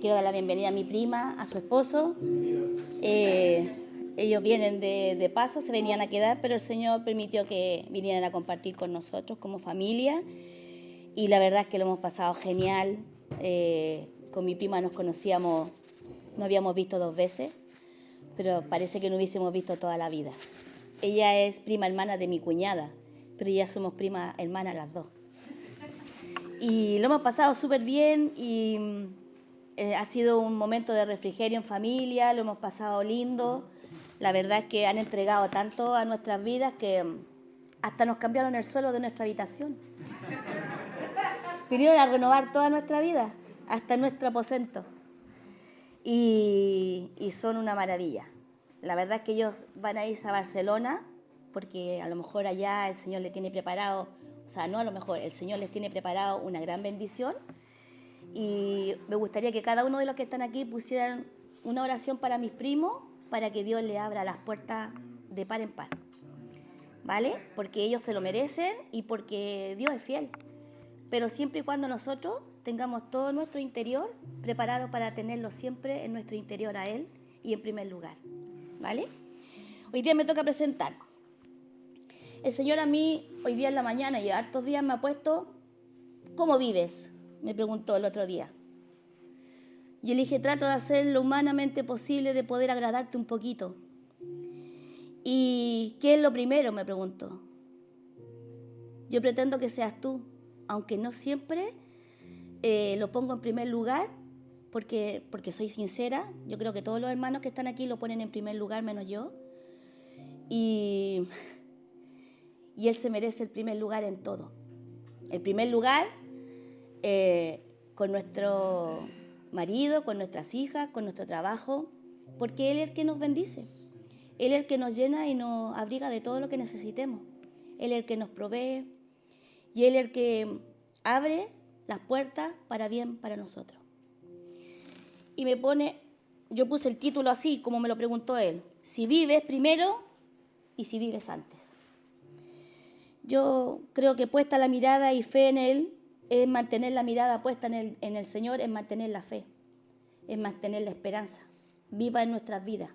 quiero dar la bienvenida a mi prima, a su esposo. Ellos vienen de paso, se venían a quedar, pero el Señor permitió que vinieran a compartir con nosotros como familia. Y la verdad es que lo hemos pasado genial. Con mi prima nos conocíamos, nos habíamos visto 2 veces, pero parece que no hubiésemos visto toda la vida. Ella es prima hermana de mi cuñada, pero ya somos primas hermanas las dos. Y lo hemos pasado súper bien y ha sido un momento de refrigerio en familia, lo hemos pasado lindo. La verdad es que han entregado tanto a nuestras vidas que hasta nos cambiaron el suelo de nuestra habitación. Vinieron a renovar toda nuestra vida, hasta nuestro aposento. Y son una maravilla. La verdad es que ellos van a irse a Barcelona porque a lo mejor allá el Señor les tiene preparado, o sea, no a lo mejor, el Señor les tiene preparado una gran bendición. Y me gustaría que cada uno de los que están aquí pusieran una oración para mis primos, para que Dios les abra las puertas de par en par, ¿vale? Porque ellos se lo merecen y porque Dios es fiel. Pero siempre y cuando nosotros tengamos todo nuestro interior preparado para tenerlo siempre en nuestro interior a Él y en primer lugar, ¿vale? Hoy día me toca presentar. El Señor a mí, hoy día en la mañana y hartos días me ha puesto, ¿cómo vives?, me preguntó el otro día. Yo le dije, trato de hacer lo humanamente posible de poder agradarte un poquito. ¿Y qué es lo primero?, me preguntó. Yo pretendo que seas tú, aunque no siempre lo pongo en primer lugar, porque soy sincera. Yo creo que todos los hermanos que están aquí lo ponen en primer lugar, menos yo. Y Él se merece el primer lugar en todo. El primer lugar con nuestro marido, con nuestras hijas, con nuestro trabajo, porque Él es el que nos bendice. Él es el que nos llena y nos abriga de todo lo que necesitemos. Él es el que nos provee y Él es el que abre las puertas para bien para nosotros. Y yo puse el título así, como me lo preguntó Él: si vives primero y si vives antes. Yo creo que puesta la mirada y fe en Él, es mantener la mirada puesta en el Señor, es mantener la fe, es mantener la esperanza viva en nuestras vidas.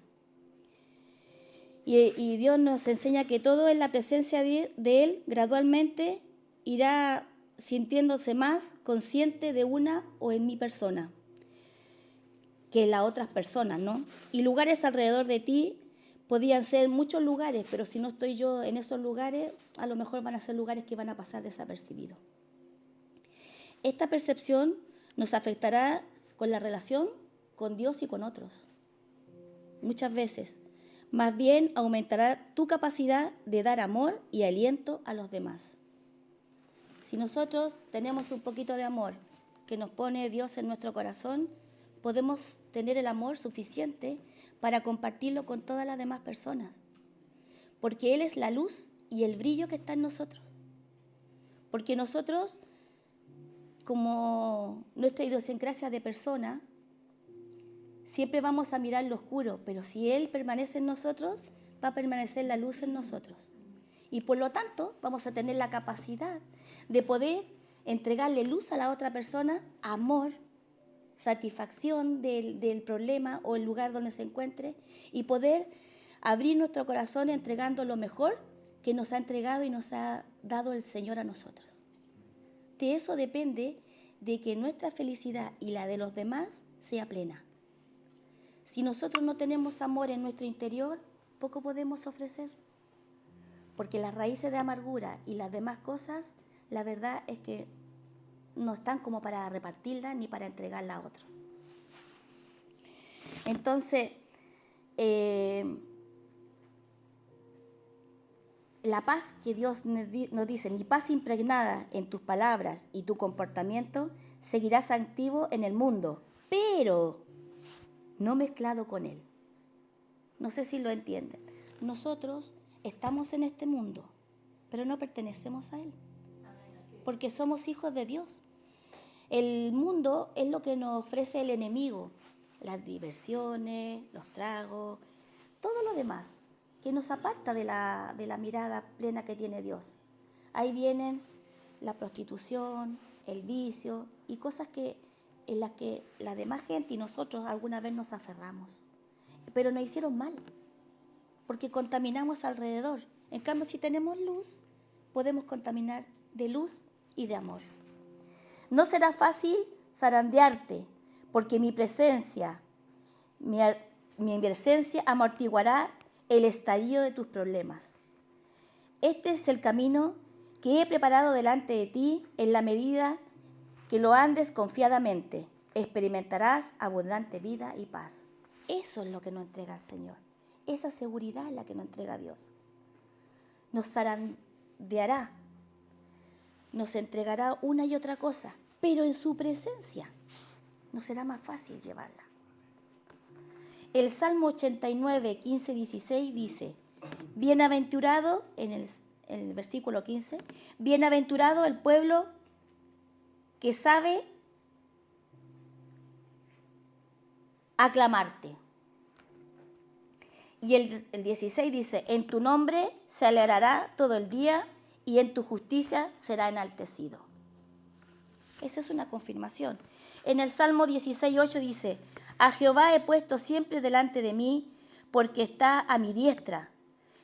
Y Dios nos enseña que todo en la presencia de Él gradualmente irá sintiéndose más consciente de una o en mi persona que en las otras personas, ¿no? Y lugares alrededor de ti podían ser muchos lugares, pero si no estoy yo en esos lugares, a lo mejor van a ser lugares que van a pasar desapercibidos. Esta percepción nos afectará con la relación con Dios y con otros. Muchas veces, más bien aumentará tu capacidad de dar amor y aliento a los demás. Si nosotros tenemos un poquito de amor que nos pone Dios en nuestro corazón, podemos tener el amor suficiente para compartirlo con todas las demás personas. Porque Él es la luz y el brillo que está en nosotros. Porque nosotros, como nuestra idiosincrasia de persona, siempre vamos a mirar lo oscuro, pero si Él permanece en nosotros, va a permanecer la luz en nosotros. Y por lo tanto, vamos a tener la capacidad de poder entregarle luz a la otra persona, amor, satisfacción del problema o el lugar donde se encuentre, y poder abrir nuestro corazón entregando lo mejor que nos ha entregado y nos ha dado el Señor a nosotros. De eso depende de que nuestra felicidad y la de los demás sea plena. Si nosotros no tenemos amor en nuestro interior, poco podemos ofrecer. Porque las raíces de amargura y las demás cosas, la verdad es que no están como para repartirlas ni para entregarlas a otros. Entonces, la paz que Dios nos dice, mi paz impregnada en tus palabras y tu comportamiento, seguirás activo en el mundo, pero no mezclado con Él. No sé si lo entienden. Nosotros estamos en este mundo, pero no pertenecemos a Él, porque somos hijos de Dios. El mundo es lo que nos ofrece el enemigo, las diversiones, los tragos, todo lo demás, que nos aparta de la mirada plena que tiene Dios. Ahí vienen la prostitución, el vicio y cosas que en las que la demás gente y nosotros alguna vez nos aferramos. Pero nos hicieron mal, porque contaminamos alrededor. En cambio, si tenemos luz, podemos contaminar de luz y de amor. No será fácil zarandearte, porque mi presencia amortiguará el estallido de tus problemas. Este es el camino que he preparado delante de ti. En la medida que lo andes confiadamente, experimentarás abundante vida y paz. Eso es lo que nos entrega el Señor. Esa seguridad es la que nos entrega Dios. Nos zarandeará, nos entregará una y otra cosa, pero en su presencia nos será más fácil llevarla. El Salmo 89, 15, 16 dice: bienaventurado, en el versículo 15, bienaventurado el pueblo que sabe aclamarte. Y el 16 dice: en tu nombre se alegrará todo el día y en tu justicia será enaltecido. Esa es una confirmación. En el Salmo 16, 8 dice: a Jehová he puesto siempre delante de mí, porque está a mi diestra.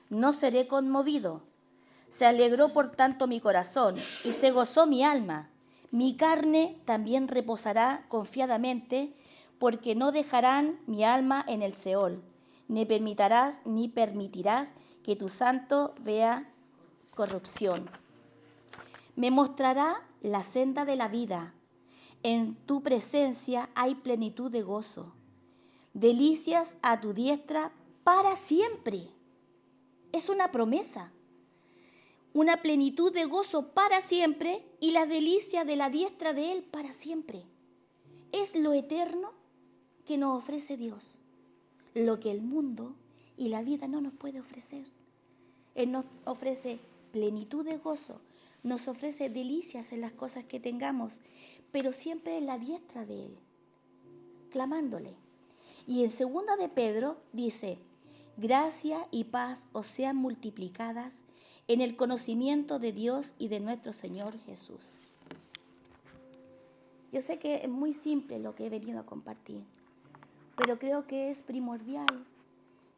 No seré conmovido. Se alegró por tanto mi corazón y se gozó mi alma. Mi carne también reposará confiadamente, porque no dejarán mi alma en el Seol, ni permitirás que tu santo vea corrupción. Me mostrará la senda de la vida. En tu presencia hay plenitud de gozo. Delicias a tu diestra para siempre. Es una promesa. Una plenitud de gozo para siempre y la delicia de la diestra de Él para siempre. Es lo eterno que nos ofrece Dios. Lo que el mundo y la vida no nos puede ofrecer. Él nos ofrece plenitud de gozo, nos ofrece delicias en las cosas que tengamos, pero siempre en la diestra de Él, clamándole. Y en 2 de Pedro dice: gracia y paz os sean multiplicadas en el conocimiento de Dios y de nuestro Señor Jesús. Yo sé que es muy simple lo que he venido a compartir, pero creo que es primordial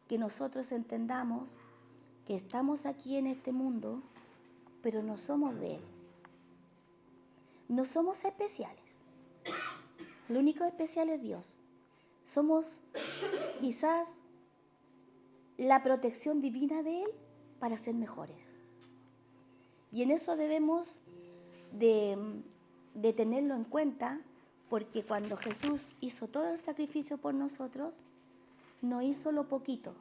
que nosotros entendamos que estamos aquí en este mundo, pero no somos de Él. No somos especiales. Lo único especial es Dios. Somos quizás la protección divina de Él para ser mejores. Y en eso debemos de tenerlo en cuenta, porque cuando Jesús hizo todo el sacrificio por nosotros, no hizo lo poquito,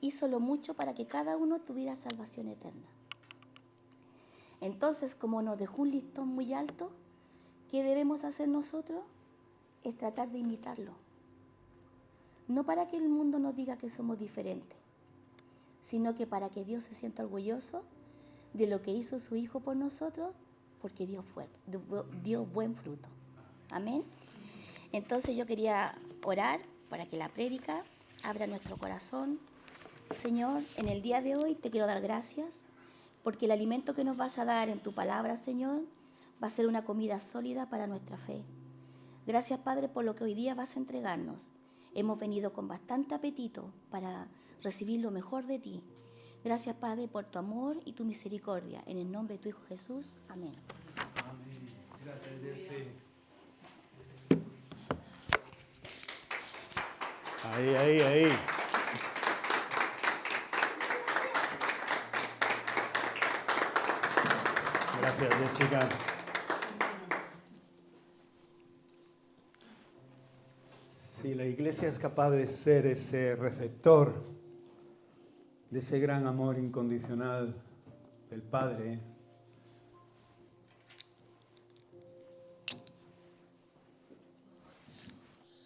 hizo lo mucho para que cada uno tuviera salvación eterna. Entonces, como nos dejó un listón muy alto, ¿qué debemos hacer nosotros? Es tratar de imitarlo. No para que el mundo nos diga que somos diferentes, sino que para que Dios se sienta orgulloso de lo que hizo su Hijo por nosotros, porque dio buen fruto. Amén. Entonces yo quería orar para que la prédica abra nuestro corazón. Señor, en el día de hoy te quiero dar gracias, porque el alimento que nos vas a dar en tu palabra, Señor, va a ser una comida sólida para nuestra fe. Gracias, Padre, por lo que hoy día vas a entregarnos. Hemos venido con bastante apetito para recibir lo mejor de ti. Gracias, Padre, por tu amor y tu misericordia. En el nombre de tu Hijo Jesús. Amén. Amén. Gracias, Jessy. Ahí. Gracias, Jessica. Si la iglesia es capaz de ser ese receptor de ese gran amor incondicional del Padre,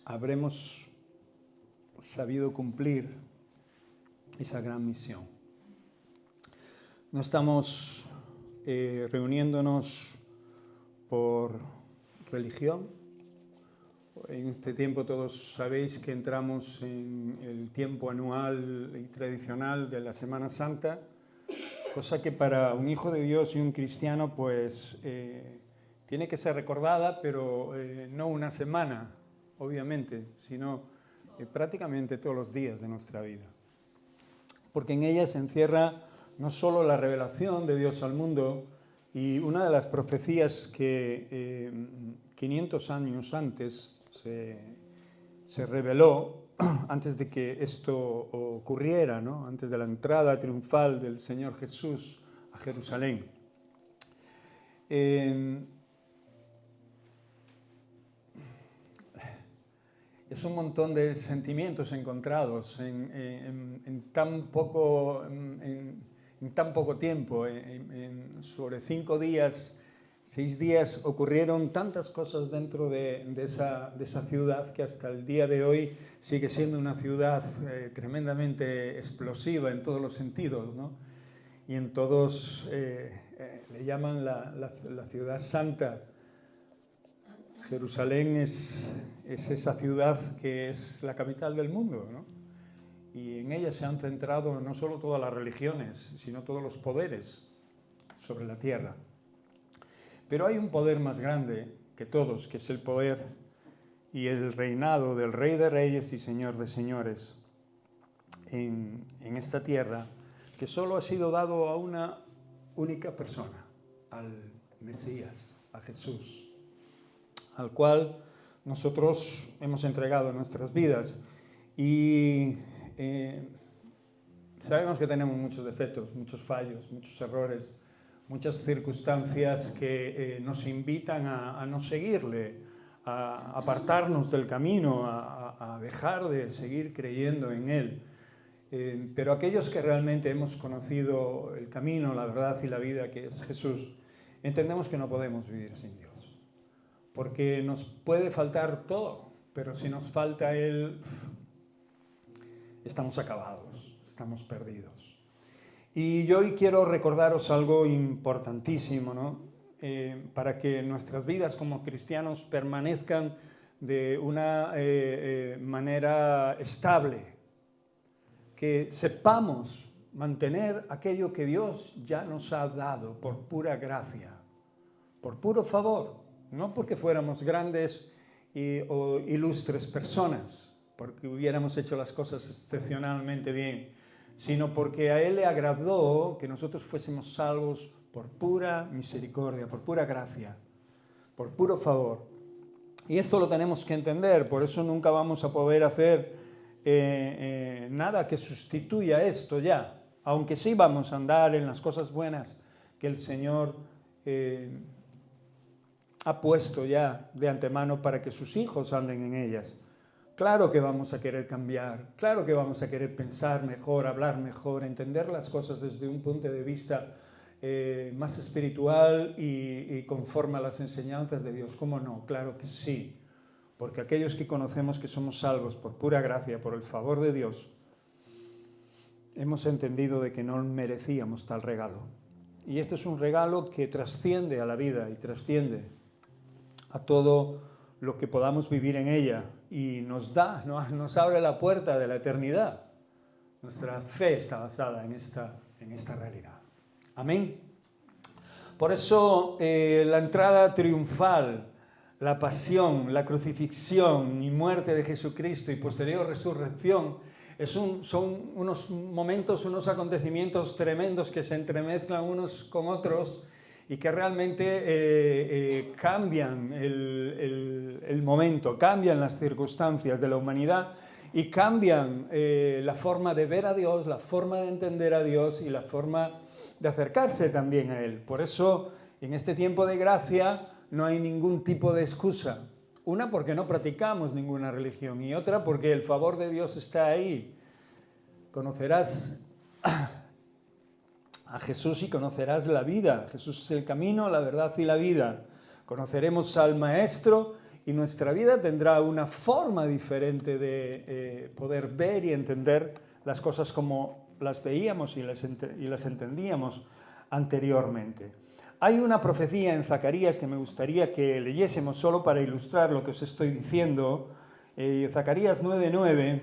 habremos sabido cumplir esa gran misión. No estamos reuniéndonos por religión. En este tiempo todos sabéis que entramos en el tiempo anual y tradicional de la Semana Santa, cosa que para un hijo de Dios y un cristiano pues tiene que ser recordada, pero no una semana, obviamente, sino prácticamente todos los días de nuestra vida. Porque en ella se encierra no solo la revelación de Dios al mundo, y una de las profecías que 500 años antes se reveló, antes de que esto ocurriera, ¿no? Antes de la entrada triunfal del Señor Jesús a Jerusalén. Es un montón de sentimientos encontrados en tan poco tiempo. Sobre 5 días, 6 días, ocurrieron tantas cosas dentro de esa ciudad que hasta el día de hoy sigue siendo una ciudad tremendamente explosiva en todos los sentidos, ¿no? Y en todos le llaman la ciudad santa. Jerusalén es esa ciudad que es la capital del mundo, ¿no? Y en ella se han centrado no solo todas las religiones, sino todos los poderes sobre la tierra. Pero hay un poder más grande que todos, que es el poder y el reinado del Rey de Reyes y Señor de Señores en esta tierra, que solo ha sido dado a una única persona, al Mesías, a Jesús, al cual nosotros hemos entregado nuestras vidas. Y sabemos que tenemos muchos defectos, muchos fallos, muchos errores, muchas circunstancias que nos invitan a no seguirle, a apartarnos del camino, a dejar de seguir creyendo en Él. Pero aquellos que realmente hemos conocido el camino, la verdad y la vida que es Jesús, entendemos que no podemos vivir sin Dios. Porque nos puede faltar todo, pero si nos falta Él, estamos acabados, estamos perdidos. Y yo hoy quiero recordaros algo importantísimo, ¿no? Para que nuestras vidas como cristianos permanezcan de una manera estable, que sepamos mantener aquello que Dios ya nos ha dado por pura gracia, por puro favor. No porque fuéramos grandes o ilustres personas, porque hubiéramos hecho las cosas excepcionalmente bien, sino porque a Él le agradó que nosotros fuésemos salvos por pura misericordia, por pura gracia, por puro favor. Y esto lo tenemos que entender, por eso nunca vamos a poder hacer nada que sustituya esto ya, aunque sí vamos a andar en las cosas buenas que el Señor ha puesto ya de antemano para que sus hijos anden en ellas. Claro que vamos a querer cambiar, claro que vamos a querer pensar mejor, hablar mejor, entender las cosas desde un punto de vista más espiritual y conforme a las enseñanzas de Dios. ¿Cómo no? Claro que sí, porque aquellos que conocemos que somos salvos por pura gracia, por el favor de Dios, hemos entendido de que no merecíamos tal regalo. Y esto es un regalo que trasciende a la vida y trasciende a todo lo que podamos vivir en ella y nos abre la puerta de la eternidad. Nuestra fe está basada en esta realidad. Amén. Por eso la entrada triunfal, la pasión, la crucifixión y muerte de Jesucristo y posterior resurrección son unos momentos, unos acontecimientos tremendos que se entremezclan unos con otros y que realmente cambian el momento, cambian las circunstancias de la humanidad y cambian la forma de ver a Dios, la forma de entender a Dios y la forma de acercarse también a Él. Por eso, en este tiempo de gracia no hay ningún tipo de excusa. Una, porque no practicamos ninguna religión, y otra, porque el favor de Dios está ahí. Conocerás a Jesús y conocerás la vida. Jesús es el camino, la verdad y la vida. Conoceremos al Maestro y nuestra vida tendrá una forma diferente de poder ver y entender las cosas como las veíamos y las entendíamos anteriormente. Hay una profecía en Zacarías que me gustaría que leyésemos solo para ilustrar lo que os estoy diciendo. Zacarías 9:9,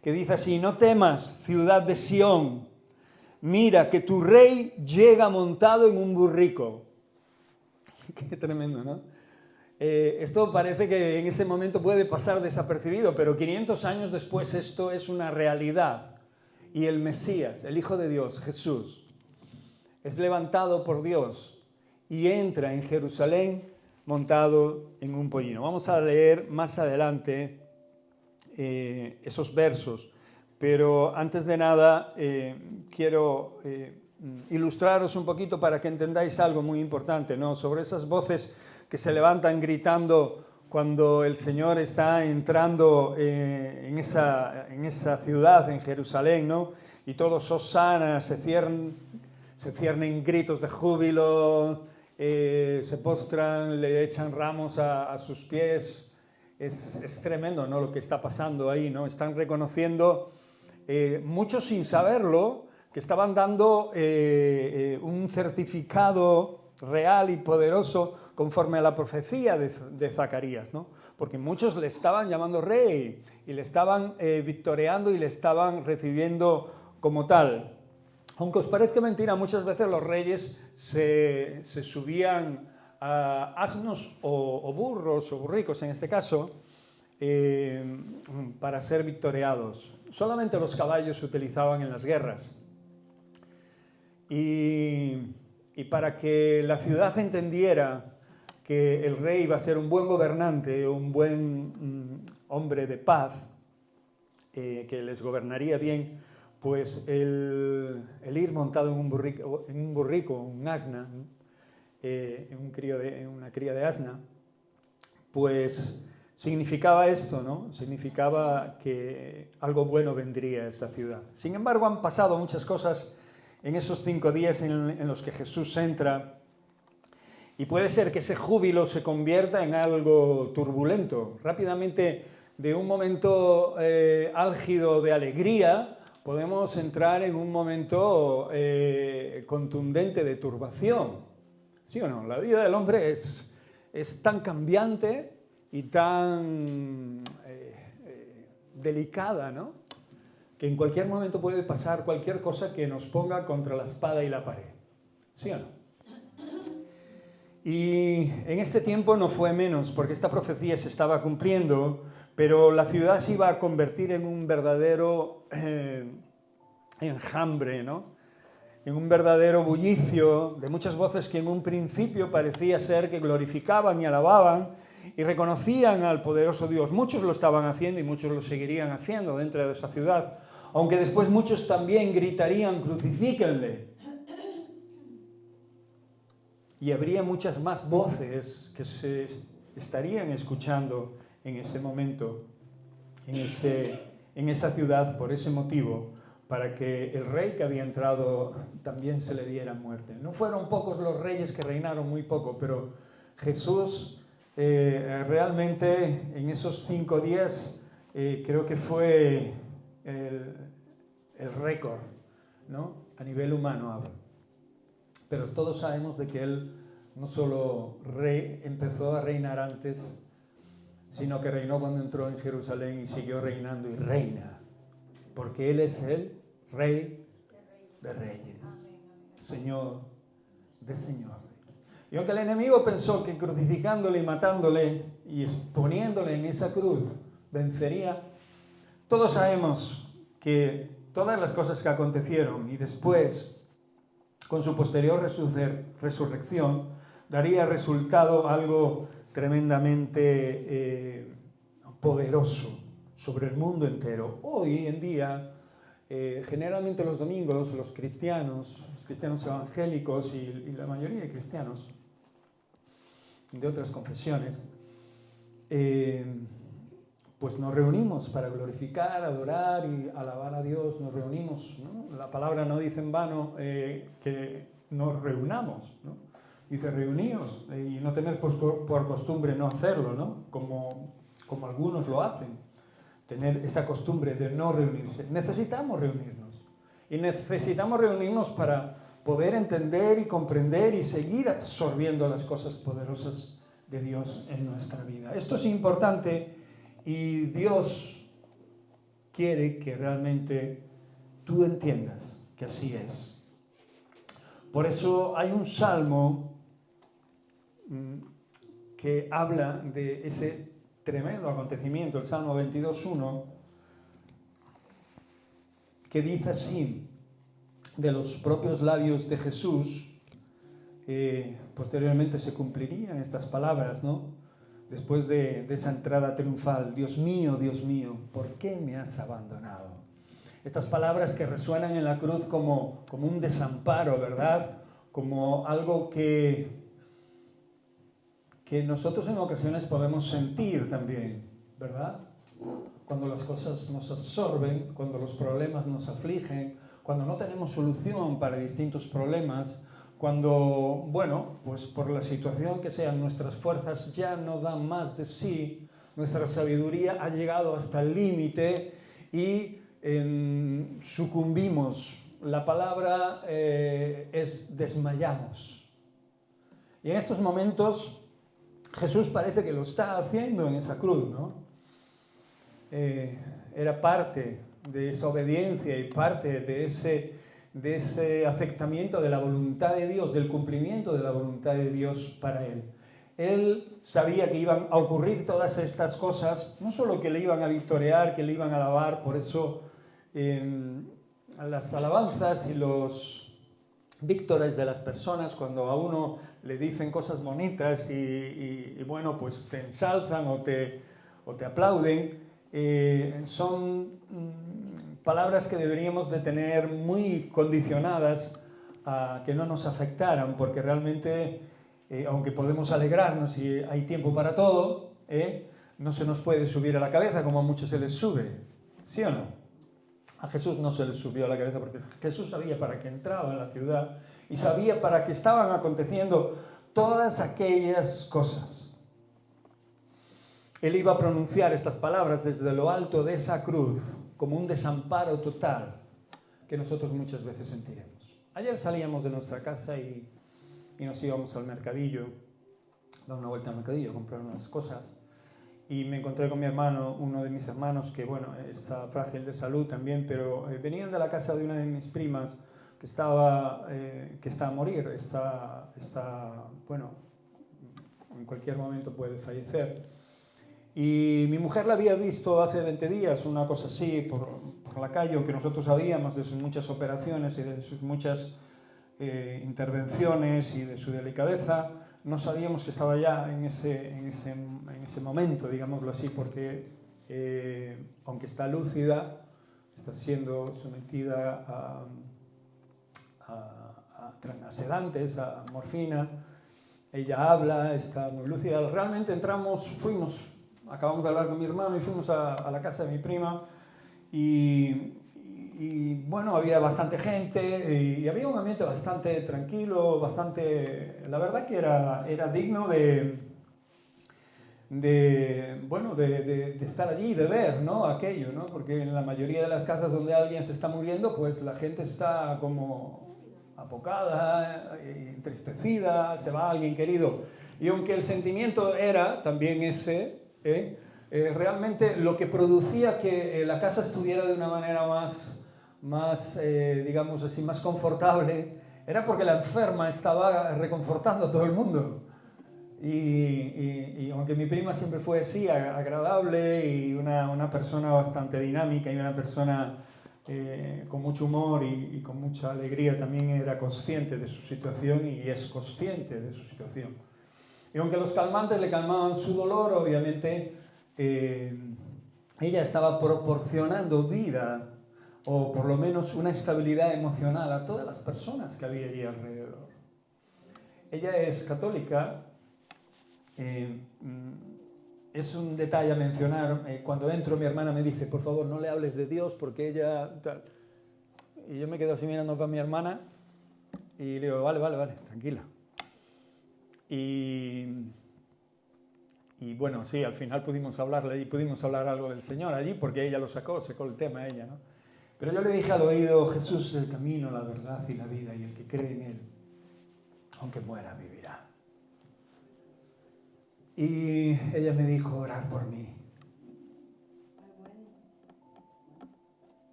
que dice así: no temas, ciudad de Sión, mira que tu rey llega montado en un burrico. Qué tremendo, ¿no? Esto parece que en ese momento puede pasar desapercibido, pero 500 años después esto es una realidad. Y el Mesías, el Hijo de Dios, Jesús, es levantado por Dios y entra en Jerusalén montado en un pollino. Vamos a leer más adelante esos versos, pero antes de nada quiero ilustraros un poquito para que entendáis algo muy importante, ¿no? Sobre esas voces que se levantan gritando cuando el Señor está entrando en esa ciudad, en Jerusalén, ¿no? Y todos Hosana se ciernen gritos de júbilo, se postran, le echan ramos a sus pies. Es tremendo, ¿no? Lo que está pasando ahí, ¿no? Están reconociendo, muchos sin saberlo, que estaban dando un certificado real y poderoso conforme a la profecía de Zacarías, ¿no? Porque muchos le estaban llamando rey y le estaban victoreando y le estaban recibiendo como tal. Aunque os parezca mentira, muchas veces los reyes se subían a asnos o burros o burricos en este caso para ser victoriados. Solamente los caballos se utilizaban en las guerras. Y para que la ciudad entendiera que el rey iba a ser un buen gobernante, un buen hombre de paz, que les gobernaría bien, pues el ir montado en un burrico, un asna, una cría de asna, pues significaba esto, ¿no? Significaba que algo bueno vendría a esa ciudad. Sin embargo, han pasado muchas cosas en esos 5 días en los que Jesús entra, y puede ser que ese júbilo se convierta en algo turbulento. Rápidamente, de un momento álgido de alegría, podemos entrar en un momento contundente de turbación. ¿Sí o no? La vida del hombre es tan cambiante y tan delicada, ¿no? Que en cualquier momento puede pasar cualquier cosa que nos ponga contra la espada y la pared. ¿Sí o no? Y en este tiempo no fue menos, porque esta profecía se estaba cumpliendo, pero la ciudad se iba a convertir en un verdadero enjambre, ¿no? En un verdadero bullicio de muchas voces que en un principio parecía ser que glorificaban y alababan y reconocían al poderoso Dios. Muchos lo estaban haciendo y muchos lo seguirían haciendo dentro de esa ciudad, aunque después muchos también gritarían: crucifíquenle. Y habría muchas más voces que se estarían escuchando en ese momento, en esa ciudad, por ese motivo, para que el rey que había entrado también se le diera muerte. No fueron pocos los reyes que reinaron, muy poco, pero Jesús realmente en esos 5 días creo que fue el récord, ¿no? A nivel humano hablo. Pero todos sabemos de que Él no solo empezó a reinar antes, sino que reinó cuando entró en Jerusalén y siguió reinando y reina. Porque Él es el Rey de Reyes, Señor de Señores. Y aunque el enemigo pensó que crucificándole y matándole y exponiéndole en esa cruz vencería, todos sabemos que todas las cosas que acontecieron y después, con su posterior resurrección, daría resultado algo tremendamente poderoso sobre el mundo entero. Hoy en día, generalmente los domingos, los cristianos evangélicos y la mayoría de cristianos de otras confesiones, pues nos reunimos para glorificar, adorar y alabar a Dios, nos reunimos, ¿no? La palabra no dice en vano que nos reunamos, ¿no? Dice reuníos y no tener por costumbre no hacerlo, ¿no? Como algunos lo hacen, tener esa costumbre de no reunirse. Necesitamos reunirnos y necesitamos reunirnos para poder entender y comprender y seguir absorbiendo las cosas poderosas de Dios en nuestra vida. Esto es importante. Y Dios quiere que realmente tú entiendas que así es. Por eso hay un salmo que habla de ese tremendo acontecimiento, el Salmo 22.1, que dice así, de los propios labios de Jesús. Posteriormente se cumplirían estas palabras, ¿no? Después de esa entrada triunfal: Dios mío, ¿por qué me has abandonado? Estas palabras que resuenan en la cruz como un desamparo, ¿verdad? Como algo que nosotros en ocasiones podemos sentir también, ¿verdad? Cuando las cosas nos absorben, cuando los problemas nos afligen, cuando no tenemos solución para distintos problemas, cuando, bueno, pues por la situación que sea, nuestras fuerzas ya no dan más de sí, nuestra sabiduría ha llegado hasta el límite y sucumbimos. La palabra es desmayamos. Y en estos momentos Jesús parece que lo está haciendo en esa cruz, ¿no? Era parte de esa obediencia y parte de ese aceptamiento de la voluntad de Dios, del cumplimiento de la voluntad de Dios para él. Él sabía que iban a ocurrir todas estas cosas, no solo que le iban a victoriar, que le iban a alabar, por eso las alabanzas y los víctores de las personas, cuando a uno le dicen cosas bonitas y bueno, pues te ensalzan o te aplauden, son palabras que deberíamos de tener muy condicionadas a que no nos afectaran, porque realmente, aunque podemos alegrarnos y hay tiempo para todo, no se nos puede subir a la cabeza como a muchos se les sube, ¿sí o no? A Jesús no se le subió a la cabeza porque Jesús sabía para qué entraba en la ciudad y sabía para qué estaban aconteciendo todas aquellas cosas. Él iba a pronunciar estas palabras desde lo alto de esa cruz como un desamparo total que nosotros muchas veces sentiremos. Ayer salíamos de nuestra casa y nos íbamos al mercadillo, dar una vuelta al mercadillo, comprar unas cosas. Y me encontré con mi hermano, uno de mis hermanos, que bueno, está frágil de salud también, pero venían de la casa de una de mis primas que está a morir, bueno, en cualquier momento puede fallecer. Y mi mujer la había visto hace 20 días, una cosa así, por la calle, aunque nosotros sabíamos de sus muchas operaciones y de sus muchas intervenciones y de su delicadeza. No sabíamos que estaba ya en ese momento, digámoslo así, porque aunque está lúcida, está siendo sometida a sedantes, a morfina, ella habla, está muy lúcida. Realmente acabamos de hablar con mi hermano y fuimos a la casa de mi prima y bueno, había bastante gente y había un ambiente bastante tranquilo, la verdad que era digno de estar allí, de ver, ¿no? Aquello, ¿no? Porque en la mayoría de las casas donde alguien se está muriendo, pues la gente está como apocada, entristecida, se va alguien querido. Y aunque el sentimiento era también ese, realmente lo que producía que la casa estuviera de una manera más digamos así, más confortable, era porque la enferma estaba reconfortando a todo el mundo. Y aunque mi prima siempre fue así, agradable y una persona bastante dinámica y una persona con mucho humor y con mucha alegría, también era consciente de su situación y es consciente de su situación. Y aunque los calmantes le calmaban su dolor, obviamente ella estaba proporcionando vida o por lo menos una estabilidad emocional a todas las personas que había allí alrededor. Ella es católica. Es un detalle a mencionar. Cuando entro, mi hermana me dice: por favor, no le hables de Dios porque ella tal. Y yo me quedo así mirando para mi hermana y le digo: vale, tranquila. Y bueno, sí, al final pudimos hablar algo del Señor allí porque ella lo sacó el tema ella, ¿no? Pero yo le dije al oído: Jesús es el camino, la verdad y la vida, y el que cree en Él, aunque muera, vivirá. Y ella me dijo: orar por mí.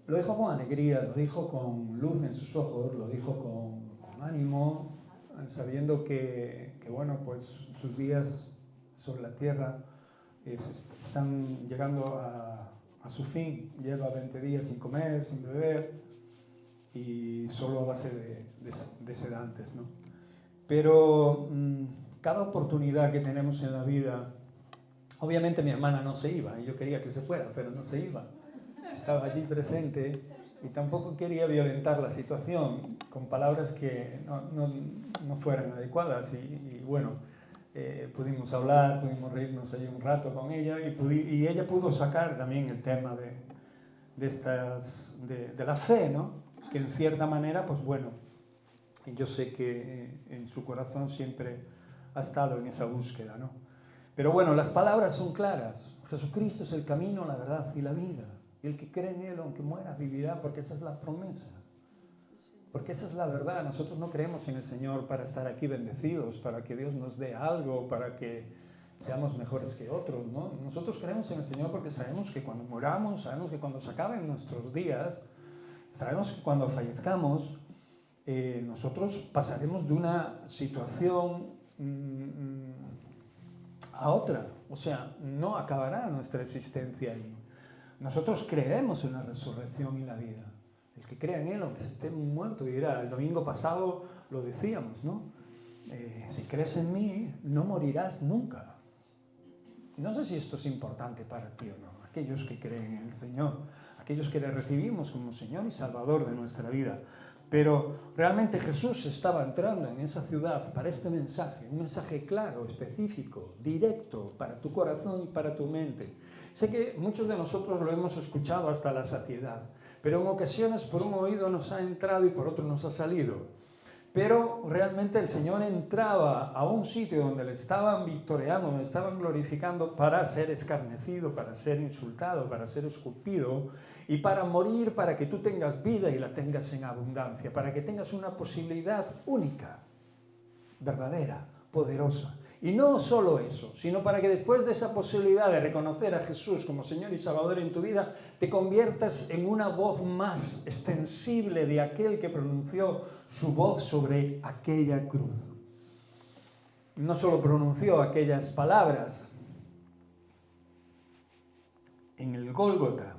lo dijo con alegría, lo dijo con luz en sus ojos, lo dijo con ánimo, sabiendo que bueno, pues sus días sobre la tierra están llegando a su fin. Lleva 20 días sin comer, sin beber y solo a base de sedantes, ¿no? Pero cada oportunidad que tenemos en la vida, obviamente mi hermana no se iba, y yo quería que se fuera, pero no se iba. Estaba allí presente y tampoco quería violentar la situación con palabras que no fueran adecuadas. Y bueno, pudimos hablar, pudimos reírnos allí un rato con ella y ella pudo sacar también el tema de la fe, ¿no? Que en cierta manera, pues bueno, yo sé que en su corazón siempre ha estado en esa búsqueda, ¿no? Pero bueno, las palabras son claras. Jesucristo es el camino, la verdad y la vida. Y el que cree en Él, aunque muera, vivirá, porque esa es la promesa. Porque esa es la verdad. Nosotros no creemos en el Señor para estar aquí bendecidos, para que Dios nos dé algo, para que seamos mejores que otros, ¿no? Nosotros creemos en el Señor porque sabemos que cuando moramos, sabemos que cuando se acaben nuestros días, sabemos que cuando fallezcamos, nosotros pasaremos de una situación a otra. O sea, no acabará nuestra existencia ahí. Nosotros creemos en la resurrección y la vida. El que crea en Él, aunque esté muerto, vivirá. El domingo pasado lo decíamos, ¿no? Si crees en mí, no morirás nunca. No sé si esto es importante para ti o no. Aquellos que creen en el Señor, aquellos que le recibimos como Señor y Salvador de nuestra vida. Pero realmente Jesús estaba entrando en esa ciudad para este mensaje, un mensaje claro, específico, directo para tu corazón y para tu mente. Sé que muchos de nosotros lo hemos escuchado hasta la saciedad, pero en ocasiones por un oído nos ha entrado y por otro nos ha salido. Pero realmente el Señor entraba a un sitio donde le estaban victoriando, donde le estaban glorificando para ser escarnecido, para ser insultado, para ser escupido y para morir, para que tú tengas vida y la tengas en abundancia, para que tengas una posibilidad única, verdadera, poderosa. Y no solo eso, sino para que después de esa posibilidad de reconocer a Jesús como Señor y Salvador en tu vida, te conviertas en una voz más extensible de aquel que pronunció su voz sobre aquella cruz. No solo pronunció aquellas palabras en el Gólgota.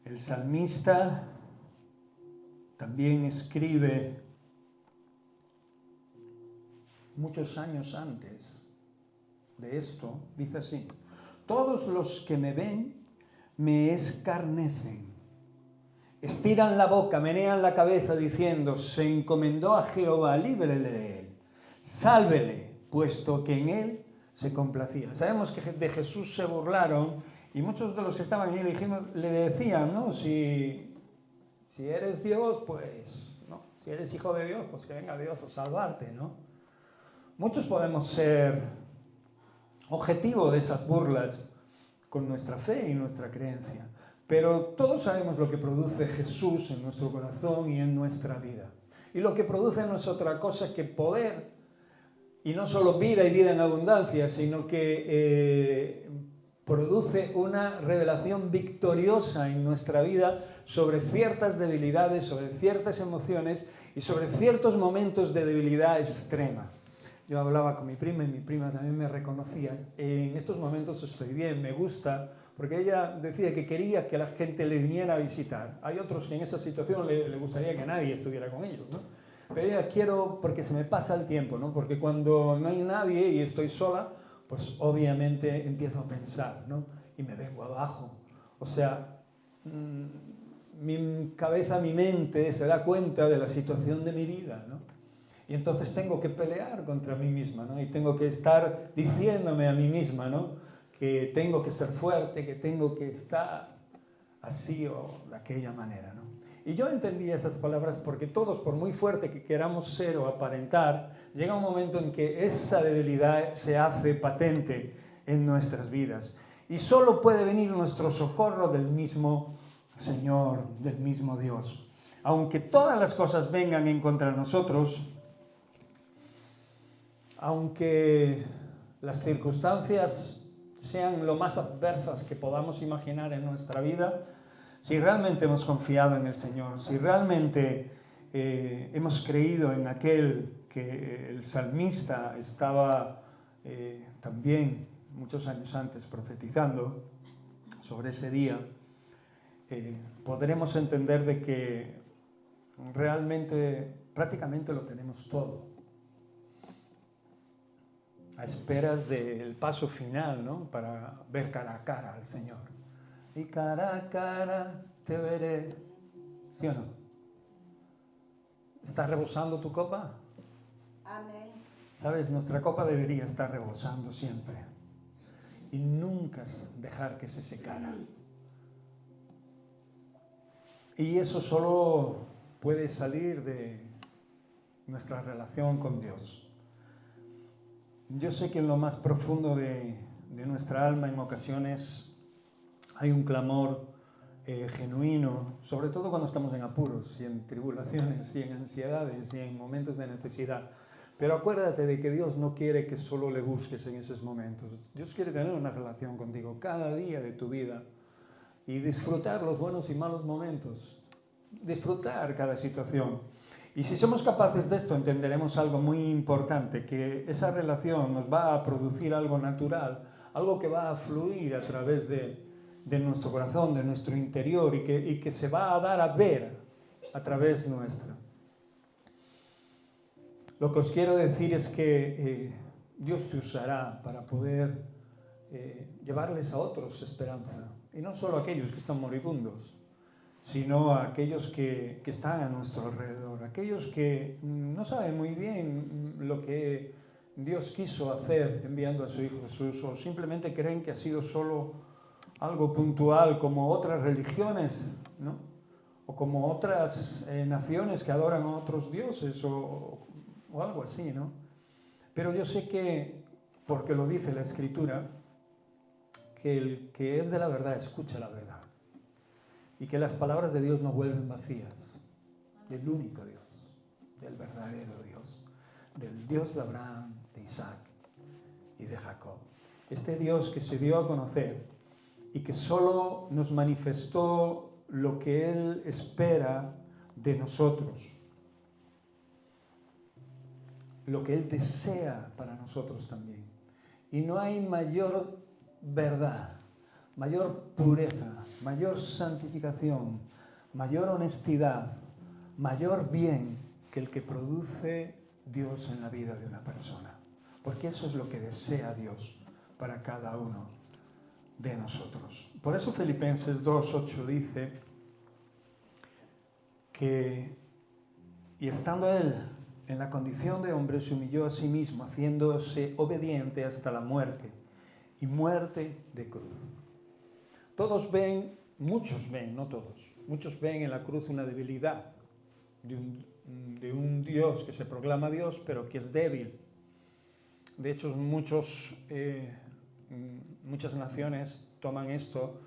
El salmista también escribe muchos años antes de esto, dice así: todos los que me ven me escarnecen, estiran la boca, menean la cabeza diciendo: se encomendó a Jehová, líbrele de él, sálvele, puesto que en él se complacía. Sabemos que de Jesús se burlaron y muchos de los que estaban ahí le decían, ¿no? Si eres Dios, pues, ¿no? Si eres hijo de Dios, pues que venga Dios a salvarte, ¿no? Muchos podemos ser objetivo de esas burlas con nuestra fe y nuestra creencia, pero todos sabemos lo que produce Jesús en nuestro corazón y en nuestra vida. Y lo que produce no es otra cosa que poder, y no solo vida y vida en abundancia, sino que produce una revelación victoriosa en nuestra vida sobre ciertas debilidades, sobre ciertas emociones y sobre ciertos momentos de debilidad extrema. Yo hablaba con mi prima y mi prima también me reconocía. En estos momentos estoy bien, me gusta, porque ella decía que quería que la gente le viniera a visitar. Hay otros que en esa situación le gustaría que nadie estuviera con ellos, ¿no? Pero ella quiero porque se me pasa el tiempo, ¿no? Porque cuando no hay nadie y estoy sola, pues obviamente empiezo a pensar, ¿no? Y me vengo abajo. O sea, mi cabeza, mi mente se da cuenta de la situación de mi vida, ¿no? Y entonces tengo que pelear contra mí misma, ¿no? Y tengo que estar diciéndome a mí misma, ¿no? Que tengo que ser fuerte, que tengo que estar así o de aquella manera, ¿no? Y yo entendí esas palabras porque todos, por muy fuerte que queramos ser o aparentar, llega un momento en que esa debilidad se hace patente en nuestras vidas. Y solo puede venir nuestro socorro del mismo Señor, del mismo Dios. Aunque todas las cosas vengan en contra de nosotros, aunque las circunstancias sean lo más adversas que podamos imaginar en nuestra vida, si realmente hemos confiado en el Señor, si realmente hemos creído en aquel que el salmista estaba también muchos años antes profetizando sobre ese día, podremos entender de que realmente prácticamente lo tenemos todo, a esperas del paso final, ¿no? Para ver cara a cara al Señor. Y cara a cara te veré. ¿Sí o no? ¿Está rebosando tu copa? Amén. Sabes, nuestra copa debería estar rebosando siempre y nunca dejar que se secara. Y eso solo puede salir de nuestra relación con Dios. Yo sé que en lo más profundo de nuestra alma en ocasiones hay un clamor genuino, sobre todo cuando estamos en apuros y en tribulaciones y en ansiedades y en momentos de necesidad. Pero acuérdate de que Dios no quiere que solo le busques en esos momentos. Dios quiere tener una relación contigo cada día de tu vida y disfrutar los buenos y malos momentos, disfrutar cada situación. Y si somos capaces de esto, entenderemos algo muy importante, que esa relación nos va a producir algo natural, algo que va a fluir a través de nuestro corazón, de nuestro interior y que se va a dar a ver a través nuestra. Lo que os quiero decir es que Dios te usará para poder llevarles a otros esperanza. Y no solo a aquellos que están moribundos, sino a aquellos que están a nuestro alrededor, aquellos que no saben muy bien lo que Dios quiso hacer enviando a su Hijo Jesús, o simplemente creen que ha sido solo algo puntual como otras religiones, ¿no? O como otras naciones que adoran a otros dioses o algo así, ¿no? Pero yo sé que, porque lo dice la Escritura, que el que es de la verdad escucha la verdad. Y que las palabras de Dios no vuelven vacías, del único Dios, del verdadero Dios, del Dios de Abraham, de Isaac y de Jacob. Este Dios que se dio a conocer y que solo nos manifestó lo que Él espera de nosotros, lo que Él desea para nosotros también. Y no hay mayor verdad, mayor pureza, mayor santificación, mayor honestidad, mayor bien que el que produce Dios en la vida de una persona. Porque eso es lo que desea Dios para cada uno de nosotros. Por eso Filipenses 2:8 dice que, y estando Él en la condición de hombre, se humilló a sí mismo, haciéndose obediente hasta la muerte, y muerte de cruz. Todos ven, muchos ven, no todos, muchos ven en la cruz una debilidad de un Dios que se proclama Dios, pero que es débil. De hecho, muchas naciones toman esto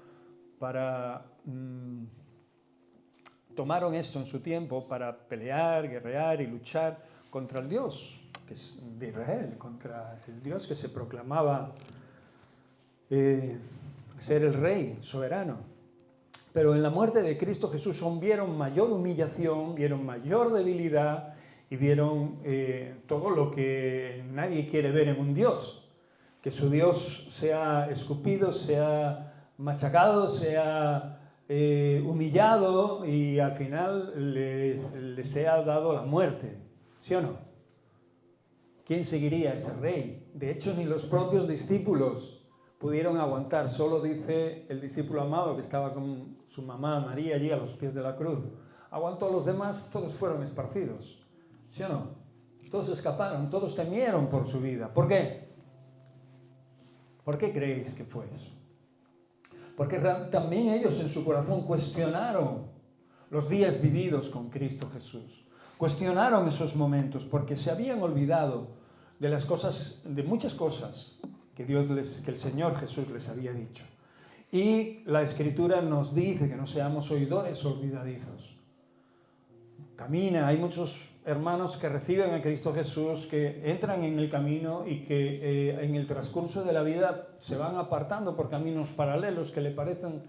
tomaron esto en su tiempo para pelear, guerrear y luchar contra el Dios que es de Israel, contra el Dios que se proclamaba ser el rey soberano. Pero en la muerte de Cristo Jesús vieron mayor humillación, vieron mayor debilidad y vieron todo lo que nadie quiere ver en un Dios. Que su Dios sea escupido, sea machacado, sea humillado y al final le sea dado la muerte. ¿Sí o no? ¿Quién seguiría a ese rey? De hecho, ni los propios discípulos pudieron aguantar. Solo dice el discípulo amado que estaba con su mamá María allí a los pies de la cruz. Aguantó a los demás, todos fueron esparcidos. ¿Sí o no? Todos escaparon, todos temieron por su vida. ¿Por qué? ¿Por qué creéis que fue eso? Porque también ellos en su corazón cuestionaron los días vividos con Cristo Jesús. Cuestionaron esos momentos porque se habían olvidado de las cosas, de muchas cosas que el Señor Jesús les había dicho. Y la Escritura nos dice que no seamos oidores olvidadizos. Camina, hay muchos hermanos que reciben a Cristo Jesús, que entran en el camino y que en el transcurso de la vida se van apartando por caminos paralelos que le parecen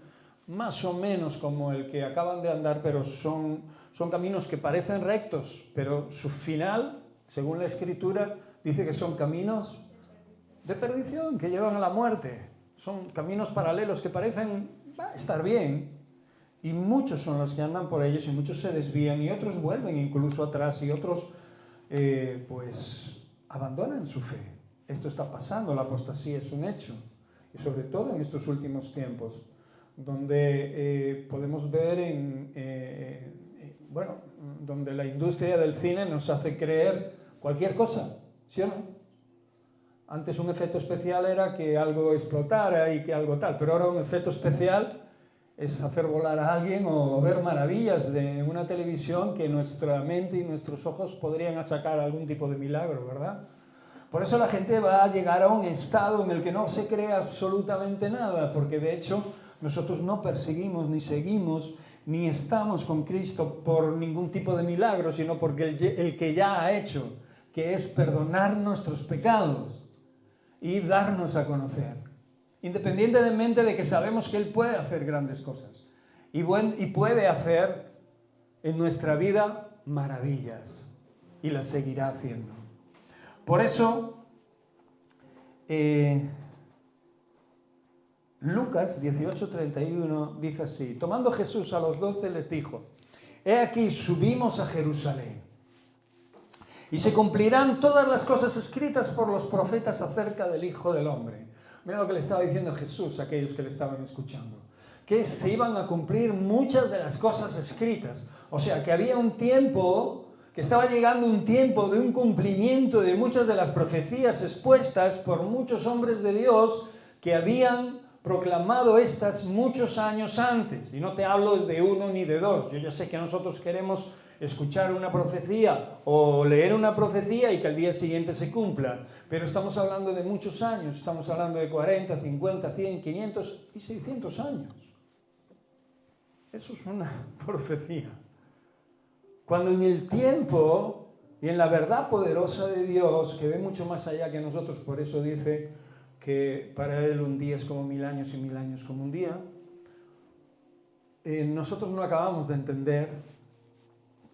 más o menos como el que acaban de andar, pero son caminos que parecen rectos, pero su final, según la Escritura, dice que son caminos de perdición, que llevan a la muerte. Son caminos paralelos que parecen estar bien, y muchos son los que andan por ellos, y muchos se desvían, y otros vuelven incluso atrás, y otros pues abandonan su fe. Esto está pasando, la apostasía es un hecho, y sobre todo en estos últimos tiempos, donde podemos ver donde la industria del cine nos hace creer cualquier cosa, ¿sí o no? Antes un efecto especial era que algo explotara y que algo tal, pero ahora un efecto especial es hacer volar a alguien o ver maravillas de una televisión que nuestra mente y nuestros ojos podrían achacar a algún tipo de milagro, ¿verdad? Por eso la gente va a llegar a un estado en el que no se cree absolutamente nada, porque de hecho nosotros no perseguimos, ni seguimos, ni estamos con Cristo por ningún tipo de milagro, sino porque el que ya ha hecho, que es perdonar nuestros pecados y darnos a conocer. Independientemente de que sabemos que Él puede hacer grandes cosas y puede hacer en nuestra vida maravillas y las seguirá haciendo. Por eso, Lucas 18:31 dice así: tomando Jesús a los 12 les dijo: he aquí subimos a Jerusalén y se cumplirán todas las cosas escritas por los profetas acerca del Hijo del Hombre. Mira lo que le estaba diciendo Jesús a aquellos que le estaban escuchando, que se iban a cumplir muchas de las cosas escritas. O sea, que había un tiempo, que estaba llegando un tiempo de un cumplimiento de muchas de las profecías expuestas por muchos hombres de Dios que habían proclamado estas muchos años antes. Y no te hablo de uno ni de dos. Yo ya sé que nosotros queremos escuchar una profecía o leer una profecía y que al día siguiente se cumpla. Pero estamos hablando de muchos años. Estamos hablando de 40, 50, 100, 500 y 600 años. Eso es una profecía. Cuando en el tiempo y en la verdad poderosa de Dios, que ve mucho más allá que nosotros, por eso dice que para Él un día es como 1000 años y 1000 años como un día, nosotros no acabamos de entender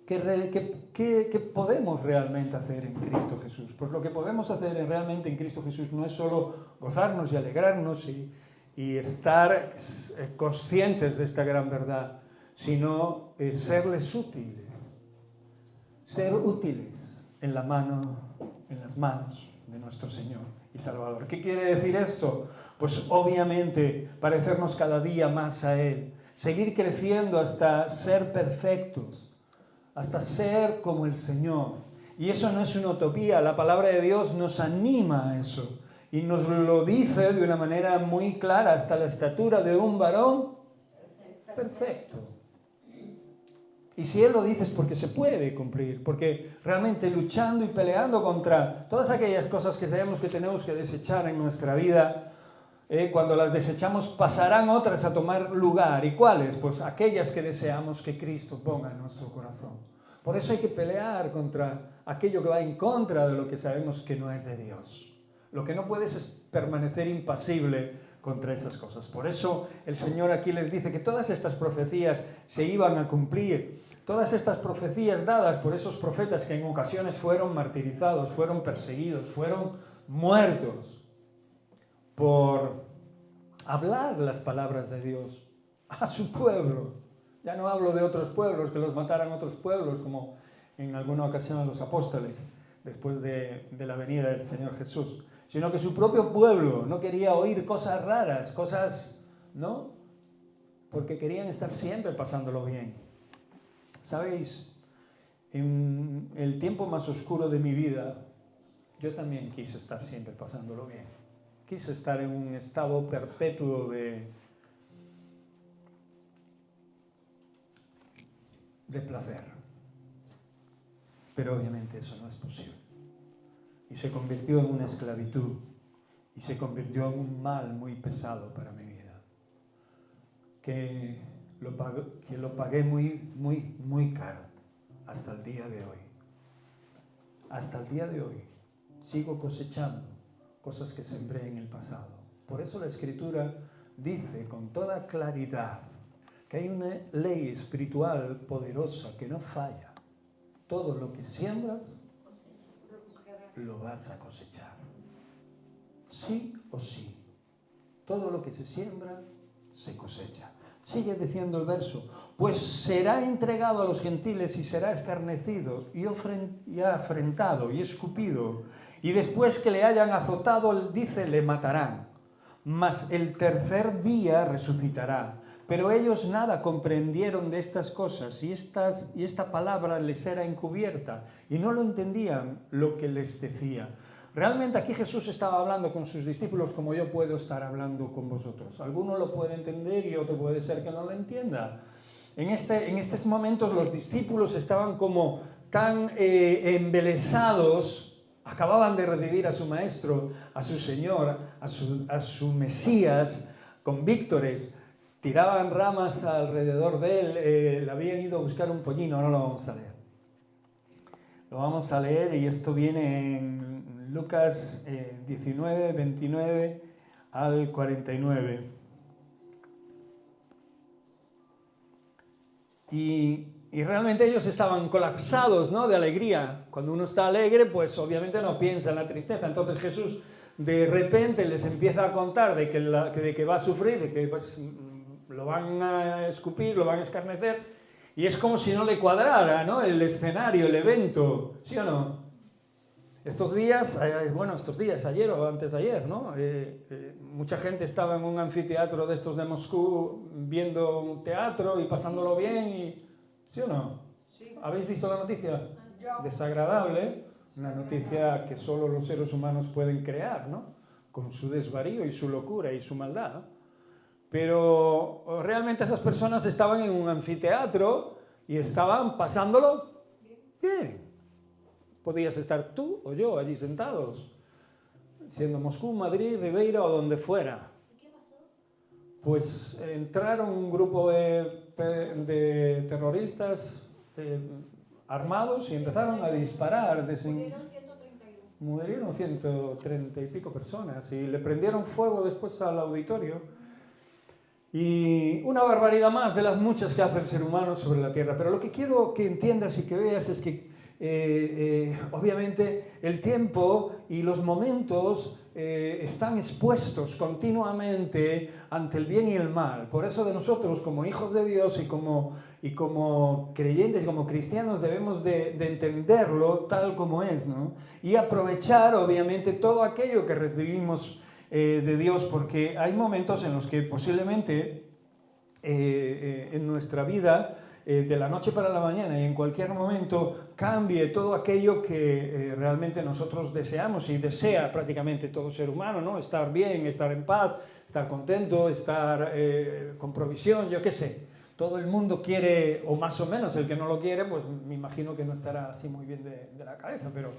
qué podemos realmente hacer en Cristo Jesús. Pues lo que podemos hacer realmente en Cristo Jesús no es solo gozarnos y alegrarnos y estar conscientes de esta gran verdad, sino serles útiles. Ser útiles en las manos de nuestro Señor y Salvador. ¿Qué quiere decir esto? Pues obviamente parecernos cada día más a Él, seguir creciendo hasta ser perfectos, hasta ser como el Señor. Y eso no es una utopía, la palabra de Dios nos anima a eso y nos lo dice de una manera muy clara, hasta la estatura de un varón perfecto. Y si Él lo dice es porque se puede cumplir, porque realmente luchando y peleando contra todas aquellas cosas que sabemos que tenemos que desechar en nuestra vida, cuando las desechamos pasarán otras a tomar lugar. ¿Y cuáles? Pues aquellas que deseamos que Cristo ponga en nuestro corazón. Por eso hay que pelear contra aquello que va en contra de lo que sabemos que no es de Dios. Lo que no puedes es permanecer impasible contra esas cosas. Por eso el Señor aquí les dice que todas estas profecías se iban a cumplir. Todas estas profecías dadas por esos profetas que en ocasiones fueron martirizados, fueron perseguidos, fueron muertos por hablar las palabras de Dios a su pueblo. Ya no hablo de otros pueblos, que los mataran otros pueblos, como en alguna ocasión a los apóstoles, después de la venida del Señor Jesús, sino que su propio pueblo no quería oír cosas raras, cosas, ¿no? Porque querían estar siempre pasándolo bien. ¿Sabéis? En el tiempo más oscuro de mi vida, yo también quise estar siempre pasándolo bien. Quise estar en un estado perpetuo de placer. Pero obviamente eso no es posible. Y se convirtió en una esclavitud. Y se convirtió en un mal muy pesado para mi vida. Que lo pagué muy, muy, muy caro. Hasta el día de hoy. Hasta el día de hoy. Sigo cosechando cosas que sembré en el pasado. Por eso la Escritura dice con toda claridad que hay una ley espiritual poderosa que no falla. Todo lo que siembras, lo vas a cosechar. Sí o sí. Todo lo que se siembra, se cosecha. Sigue diciendo el verso, pues será entregado a los gentiles y será escarnecido y afrentado y escupido, y después que le hayan azotado, dice, le matarán. Mas el tercer día resucitará. Pero ellos nada comprendieron de estas cosas y esta palabra les era encubierta y no lo entendían lo que les decía. Realmente aquí Jesús estaba hablando con sus discípulos como yo puedo estar hablando con vosotros. Alguno lo puede entender y otro puede ser que no lo entienda. En estos momentos los discípulos estaban como tan embelesados, acababan de recibir a su maestro, a su Señor, a su Mesías, con víctores. Tiraban ramas alrededor de él, le habían ido a buscar un pollino, ahora lo vamos a leer. Lo vamos a leer y esto viene en Lucas 19, 29 al 49. Y realmente ellos estaban colapsados, ¿no?, de alegría. Cuando uno está alegre, pues obviamente no piensa en la tristeza. Entonces Jesús de repente les empieza a contar de que va a sufrir, de que pues, lo van a escupir, lo van a escarnecer, y es como si no le cuadrara, ¿no?, el escenario, el evento, ¿sí o no? Estos días, ayer o antes de ayer, ¿no? Mucha gente estaba en un anfiteatro de estos de Moscú viendo un teatro y pasándolo bien, ¿sí o no? Sí. ¿Habéis visto la noticia? Yo. Desagradable, una noticia que solo los seres humanos pueden crear, ¿no?, con su desvarío y su locura y su maldad. Pero realmente esas personas estaban en un anfiteatro y estaban pasándolo bien. Podías estar tú o yo allí sentados, siendo Moscú, Madrid, Ribeira o donde fuera. ¿Qué pasó? Pues entraron un grupo de terroristas armados y empezaron a disparar. Murieron 130 y pico personas y le prendieron fuego después al auditorio. Y una barbaridad más de las muchas que hace el ser humano sobre la tierra. Pero lo que quiero que entiendas y que veas es que obviamente el tiempo y los momentos están expuestos continuamente ante el bien y el mal. Por eso de nosotros como hijos de Dios y como creyentes, como cristianos, debemos de entenderlo tal como es, ¿no? Y aprovechar obviamente todo aquello que recibimos de Dios, porque hay momentos en los que posiblemente en nuestra vida, de la noche para la mañana y en cualquier momento, cambie todo aquello que realmente nosotros deseamos y desea prácticamente todo ser humano, ¿no? Estar bien, estar en paz, estar contento, estar con provisión, yo qué sé. Todo el mundo quiere, o más o menos el que no lo quiere, pues me imagino que no estará así muy bien de la cabeza, pero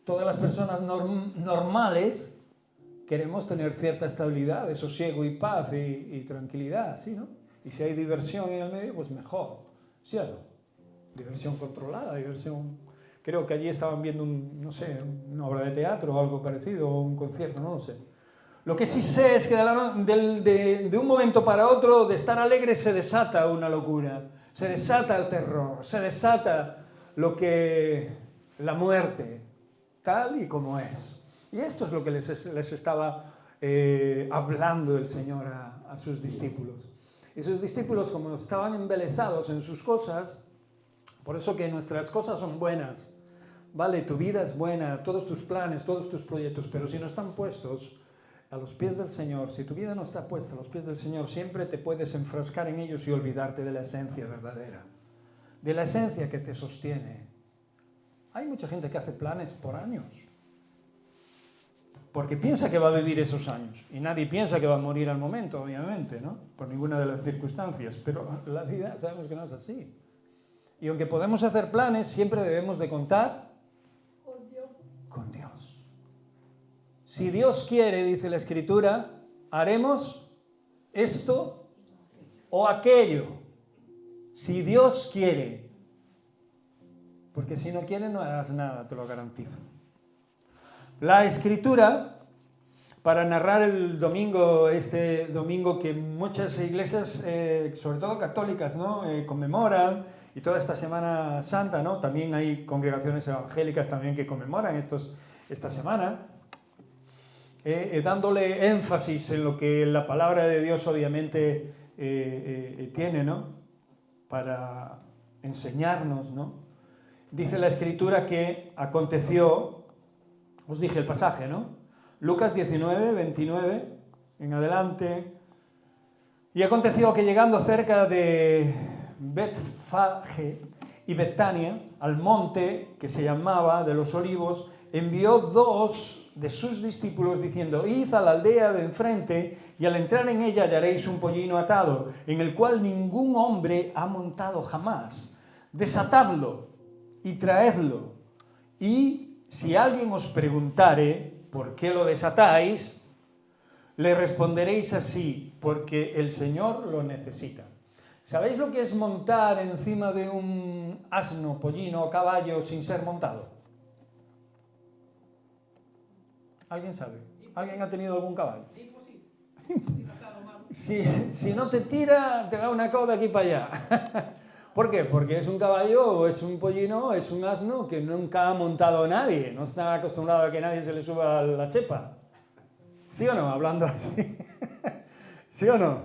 todas las personas normales queremos tener cierta estabilidad, de sosiego y paz y tranquilidad, ¿sí, no? Y si hay diversión en el medio, pues mejor, ¿sí o no? Diversión controlada, diversión... Creo que allí estaban viendo una obra de teatro o algo parecido, o un concierto, no lo sé. Lo que sí sé es que de un momento para otro, de estar alegre, se desata una locura, se desata el terror, se desata la muerte, tal y como es. Y esto es lo que les estaba hablando el Señor a sus discípulos. Y sus discípulos, como estaban embelesados en sus cosas, por eso que nuestras cosas son buenas, ¿vale? Tu vida es buena, todos tus planes, todos tus proyectos, pero si no están puestos a los pies del Señor, si tu vida no está puesta a los pies del Señor, siempre te puedes enfrascar en ellos y olvidarte de la esencia verdadera, de la esencia que te sostiene. Hay mucha gente que hace planes por años, porque piensa que va a vivir esos años, y nadie piensa que va a morir al momento, obviamente, ¿no? Por ninguna de las circunstancias, pero la vida sabemos que no es así. Y aunque podemos hacer planes, siempre debemos de contar con Dios. Si Dios quiere, dice la Escritura, haremos esto o aquello. Si Dios quiere. Porque si no quiere, no harás nada, te lo garantizo. La Escritura para narrar el domingo, este domingo que muchas iglesias, sobre todo católicas, ¿no? Conmemoran, y toda esta Semana Santa, ¿no? También hay congregaciones evangélicas también que conmemoran esta semana, dándole énfasis en lo que la palabra de Dios obviamente tiene, ¿no? Para enseñarnos, ¿no? Dice la Escritura que aconteció, os dije el pasaje, ¿no? Lucas 19, 29, en adelante. Y aconteció que llegando cerca de Betfage y Betania, al monte que se llamaba de los Olivos, envió 2 de sus discípulos diciendo: id a la aldea de enfrente y al entrar en ella hallaréis un pollino atado, en el cual ningún hombre ha montado jamás. Desatadlo y traedlo. Y si alguien os preguntare ¿por qué lo desatáis?, le responderéis así: porque el Señor lo necesita. ¿Sabéis lo que es montar encima de un asno, pollino o caballo sin ser montado? ¿Alguien sabe? ¿Alguien ha tenido algún caballo? Si no te tira, te da una coda aquí para allá. ¿Por qué? Porque es un caballo o es un pollino o es un asno que nunca ha montado nadie. No está acostumbrado a que nadie se le suba a la chepa. ¿Sí o no? Hablando así. ¿Sí o no?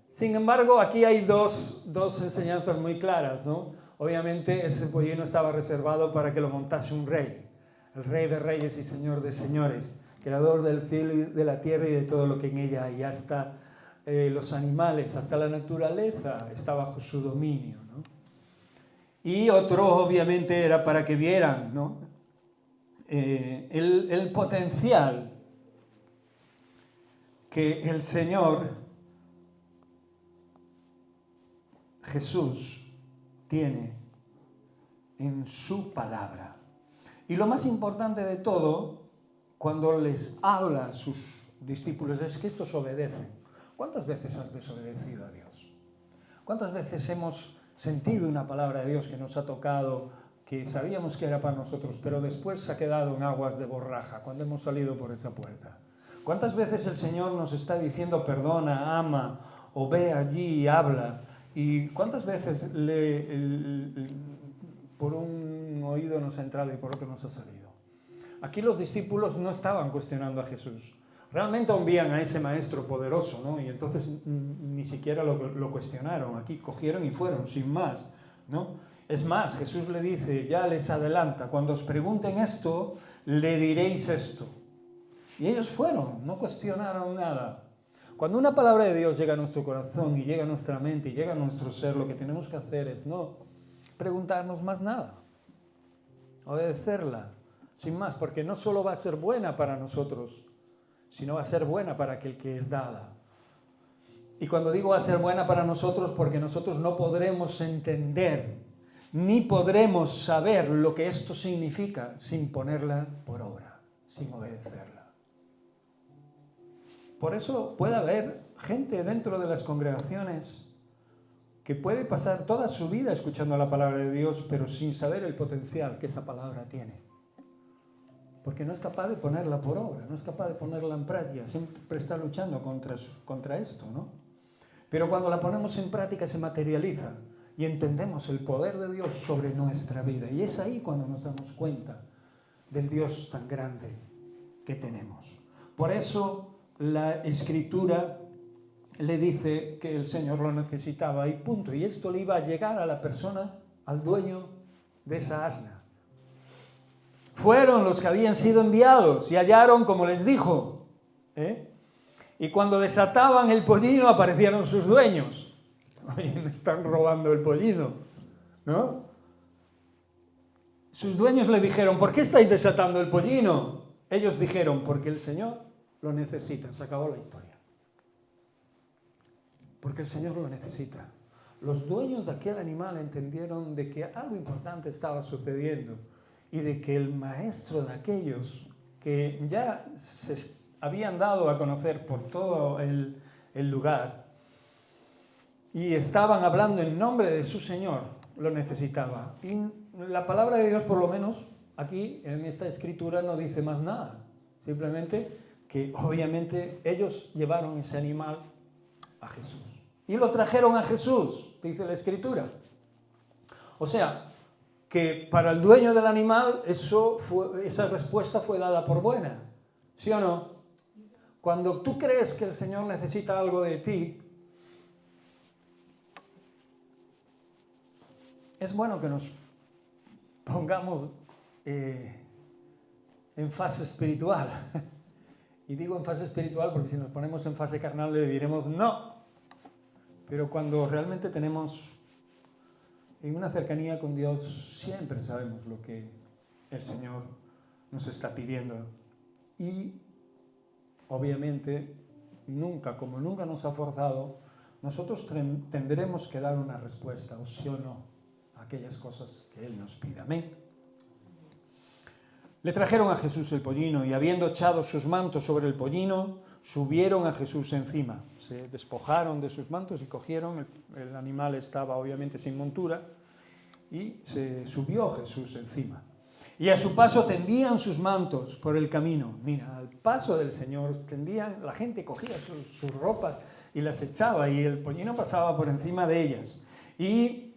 Sin embargo, aquí hay dos enseñanzas muy claras, ¿no? Obviamente ese pollino estaba reservado para que lo montase un rey. El Rey de Reyes y Señor de Señores. Creador del cielo y de la tierra y de todo lo que en ella hay. Hasta los animales, hasta la naturaleza está bajo su dominio, ¿no? Y otro obviamente era para que vieran, ¿no? El potencial que el Señor Jesús tiene en su palabra. Y lo más importante de todo, cuando les habla a sus discípulos, es que estos obedecen. ¿Cuántas veces has desobedecido a Dios? ¿Cuántas veces hemos sentido una palabra de Dios que nos ha tocado, que sabíamos que era para nosotros, pero después se ha quedado en aguas de borraja cuando hemos salido por esa puerta? ¿Cuántas veces el Señor nos está diciendo perdona, ama, o ve allí y habla? ¿Y cuántas veces por un oído nos ha entrado y por otro nos ha salido? Aquí los discípulos no estaban cuestionando a Jesús. Realmente envían a ese maestro poderoso, ¿no? Y entonces ni siquiera lo cuestionaron. Aquí cogieron y fueron, sin más, ¿no? Es más, Jesús le dice, ya les adelanta, cuando os pregunten esto, le diréis esto. Y ellos fueron, no cuestionaron nada. Cuando una palabra de Dios llega a nuestro corazón y llega a nuestra mente y llega a nuestro ser, lo que tenemos que hacer es no preguntarnos más nada, obedecerla, sin más, porque no solo va a ser buena para nosotros, sino va a ser buena para aquel que es dada. Y cuando digo va a ser buena para nosotros, porque nosotros no podremos entender, ni podremos saber lo que esto significa sin ponerla por obra, sin obedecerla. Por eso puede haber gente dentro de las congregaciones que puede pasar toda su vida escuchando la palabra de Dios, pero sin saber el potencial que esa palabra tiene. Porque no es capaz de ponerla por obra, no es capaz de ponerla en práctica, siempre está luchando contra esto, ¿no? Pero cuando la ponemos en práctica se materializa y entendemos el poder de Dios sobre nuestra vida. Y es ahí cuando nos damos cuenta del Dios tan grande que tenemos. Por eso la Escritura le dice que el Señor lo necesitaba y punto. Y esto le iba a llegar a la persona, al dueño de esa asna. Fueron los que habían sido enviados y hallaron como les dijo. Y cuando desataban el pollino aparecieron sus dueños. Oye, me están robando el pollino, ¿no? Sus dueños le dijeron, ¿por qué estáis desatando el pollino? Ellos dijeron, porque el Señor lo necesita. Se acabó la historia. Porque el Señor lo necesita. Los dueños de aquel animal entendieron de que algo importante estaba sucediendo y de que el maestro de aquellos que ya se habían dado a conocer por todo el lugar y estaban hablando en nombre de su Señor, lo necesitaba. Y la palabra de Dios, por lo menos aquí en esta escritura, no dice más nada. Simplemente que obviamente ellos llevaron ese animal a Jesús. Y lo trajeron a Jesús, dice la Escritura. O sea, que para el dueño del animal esa respuesta fue dada por buena. ¿Sí o no? Cuando tú crees que el Señor necesita algo de ti, es bueno que nos pongamos en fase espiritual. Y digo en fase espiritual porque si nos ponemos en fase carnal le diremos no. Pero cuando realmente tenemos una cercanía con Dios, siempre sabemos lo que el Señor nos está pidiendo. Y obviamente, como nunca nos ha forzado, nosotros tendremos que dar una respuesta, o sí o no, a aquellas cosas que Él nos pide. Amén. Le trajeron a Jesús el pollino y habiendo echado sus mantos sobre el pollino, subieron a Jesús encima. Se despojaron de sus mantos y cogieron, el animal estaba obviamente sin montura, y se subió Jesús encima. Y a su paso tendían sus mantos por el camino. Mira, al paso del Señor tendían, la gente cogía sus ropas y las echaba y el pollino pasaba por encima de ellas. Y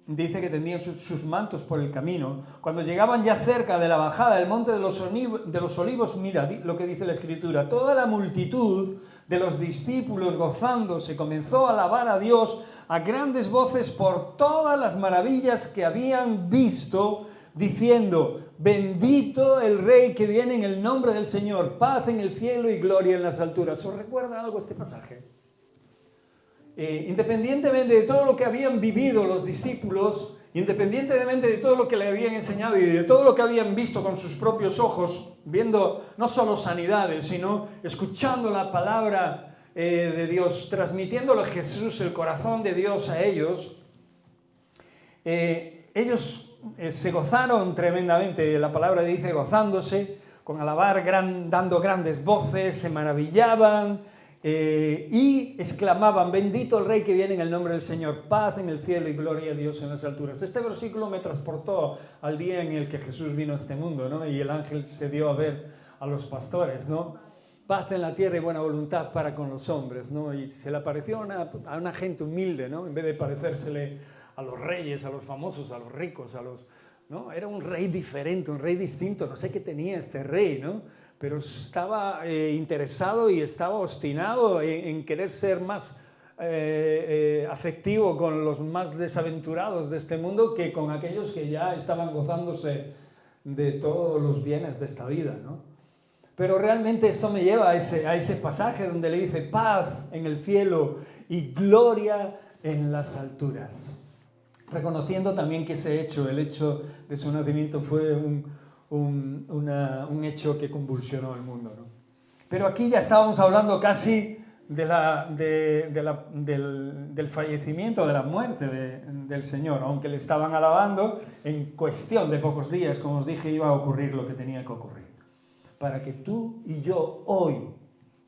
dice que tendían sus mantos por el camino. Cuando llegaban ya cerca de la bajada del monte de los olivos, mira lo que dice la Escritura. Toda la multitud de los discípulos gozándose comenzó a alabar a Dios a grandes voces por todas las maravillas que habían visto, diciendo: bendito el Rey que viene en el nombre del Señor, paz en el cielo y gloria en las alturas. ¿Os recuerda algo este pasaje? Independientemente de todo lo que habían vivido los discípulos, independientemente de todo lo que le habían enseñado y de todo lo que habían visto con sus propios ojos, viendo no solo sanidades, sino escuchando la palabra de Dios, transmitiéndole a Jesús el corazón de Dios a ellos, ellos se gozaron tremendamente. La palabra dice gozándose, con alabar, dando grandes voces, se maravillaban y exclamaban: bendito el Rey que viene en el nombre del Señor, paz en el cielo y gloria a Dios en las alturas. Este versículo me transportó al día en el que Jesús vino a este mundo, ¿no? Y el ángel se dio a ver a los pastores, ¿no? Paz en la tierra y buena voluntad para con los hombres, ¿no? Y se le apareció a una gente humilde, ¿no? En vez de parecérsele a los reyes, a los famosos, a los ricos, ¿no? Era un rey diferente, un rey distinto. No sé qué tenía este rey, ¿no? Pero estaba interesado y estaba obstinado en querer ser más afectivo con los más desaventurados de este mundo que con aquellos que ya estaban gozándose de todos los bienes de esta vida, ¿no? Pero realmente esto me lleva a ese pasaje donde le dice paz en el cielo y gloria en las alturas. Reconociendo también que el hecho de su nacimiento fue un hecho que convulsionó el mundo, ¿no? Pero aquí ya estábamos hablando casi del fallecimiento, de la muerte del Señor, aunque le estaban alabando, en cuestión de pocos días, como os dije, iba a ocurrir lo que tenía que ocurrir. Para que tú y yo hoy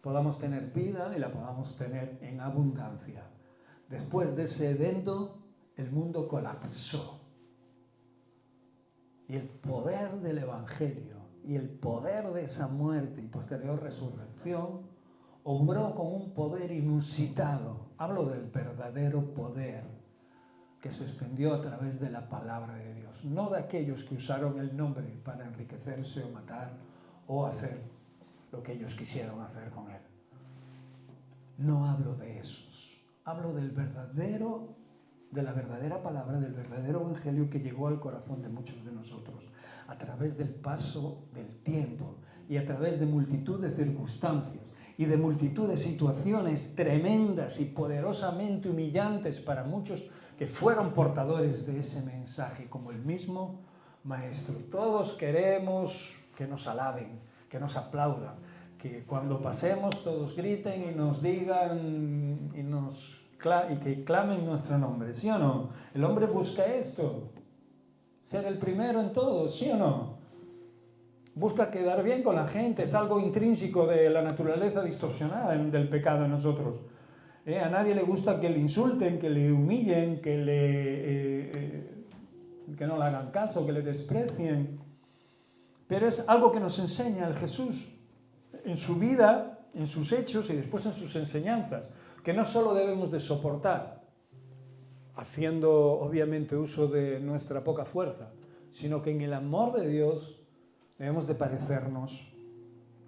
podamos tener vida y la podamos tener en abundancia. Después de ese evento, el mundo colapsó. Y el poder del Evangelio y el poder de esa muerte y posterior resurrección obró con un poder inusitado. Hablo del verdadero poder que se extendió a través de la palabra de Dios, no de aquellos que usaron el nombre para enriquecerse o matar o hacer lo que ellos quisieron hacer con él. No hablo de esos. Hablo de la verdadera palabra, del verdadero evangelio que llegó al corazón de muchos de nosotros a través del paso del tiempo y a través de multitud de circunstancias y de multitud de situaciones tremendas y poderosamente humillantes para muchos que fueron portadores de ese mensaje, como el mismo Maestro. Todos queremos que nos alaben, que nos aplaudan, que cuando pasemos todos griten y nos digan y que clamen nuestro nombre, ¿sí o no? El hombre busca esto, ser el primero en todo, ¿sí o no? Busca quedar bien con la gente, es algo intrínseco de la naturaleza distorsionada del pecado en nosotros. A nadie le gusta que le insulten, que le humillen, que no le hagan caso, que le desprecien. Pero es algo que nos enseña el Jesús en su vida, en sus hechos y después en sus enseñanzas, que no solo debemos de soportar, haciendo obviamente uso de nuestra poca fuerza, sino que en el amor de Dios debemos de parecernos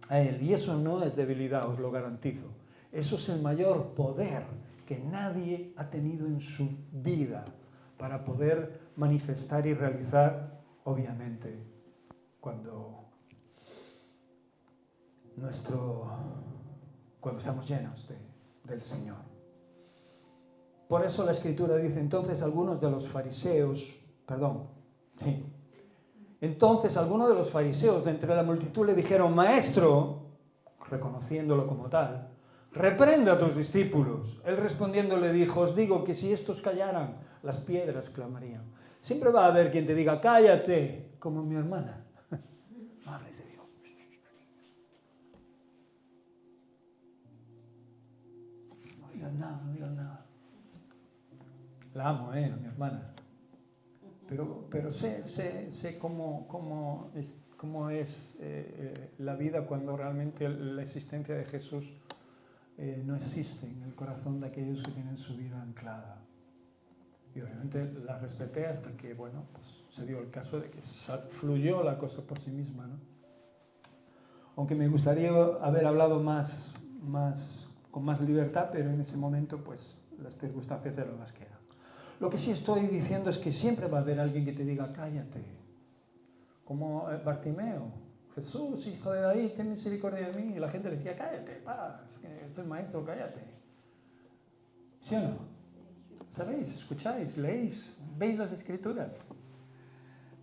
a Él. Y eso no es debilidad, os lo garantizo. Eso es el mayor poder que nadie ha tenido en su vida para poder manifestar y realizar, obviamente, cuando estamos llenos del Señor. Por eso la Escritura dice, entonces algunos de los fariseos de entre la multitud le dijeron, Maestro, reconociéndolo como tal, reprende a tus discípulos. Él respondiendo le dijo, os digo que si estos callaran, las piedras clamarían. Siempre va a haber quien te diga, cállate, como mi hermana. No hables de Dios. No digas nada, no digas nada. La amo, a mi hermana. Pero sé cómo es la vida cuando realmente la existencia de Jesús no existe en el corazón de aquellos que tienen su vida anclada. Y obviamente la respeté hasta que, bueno, pues se dio el caso de que fluyó la cosa por sí misma, ¿no? Aunque me gustaría haber hablado con más libertad, pero en ese momento, pues, las circunstancias eran las que eran. Lo que sí estoy diciendo es que siempre va a haber alguien que te diga, cállate. Como Bartimeo, Jesús, hijo de David, ten misericordia de mí. Y la gente le decía, cállate, es el maestro, cállate. ¿Sí o no? ¿Sabéis? ¿Escucháis? ¿Leéis? ¿Veis las Escrituras?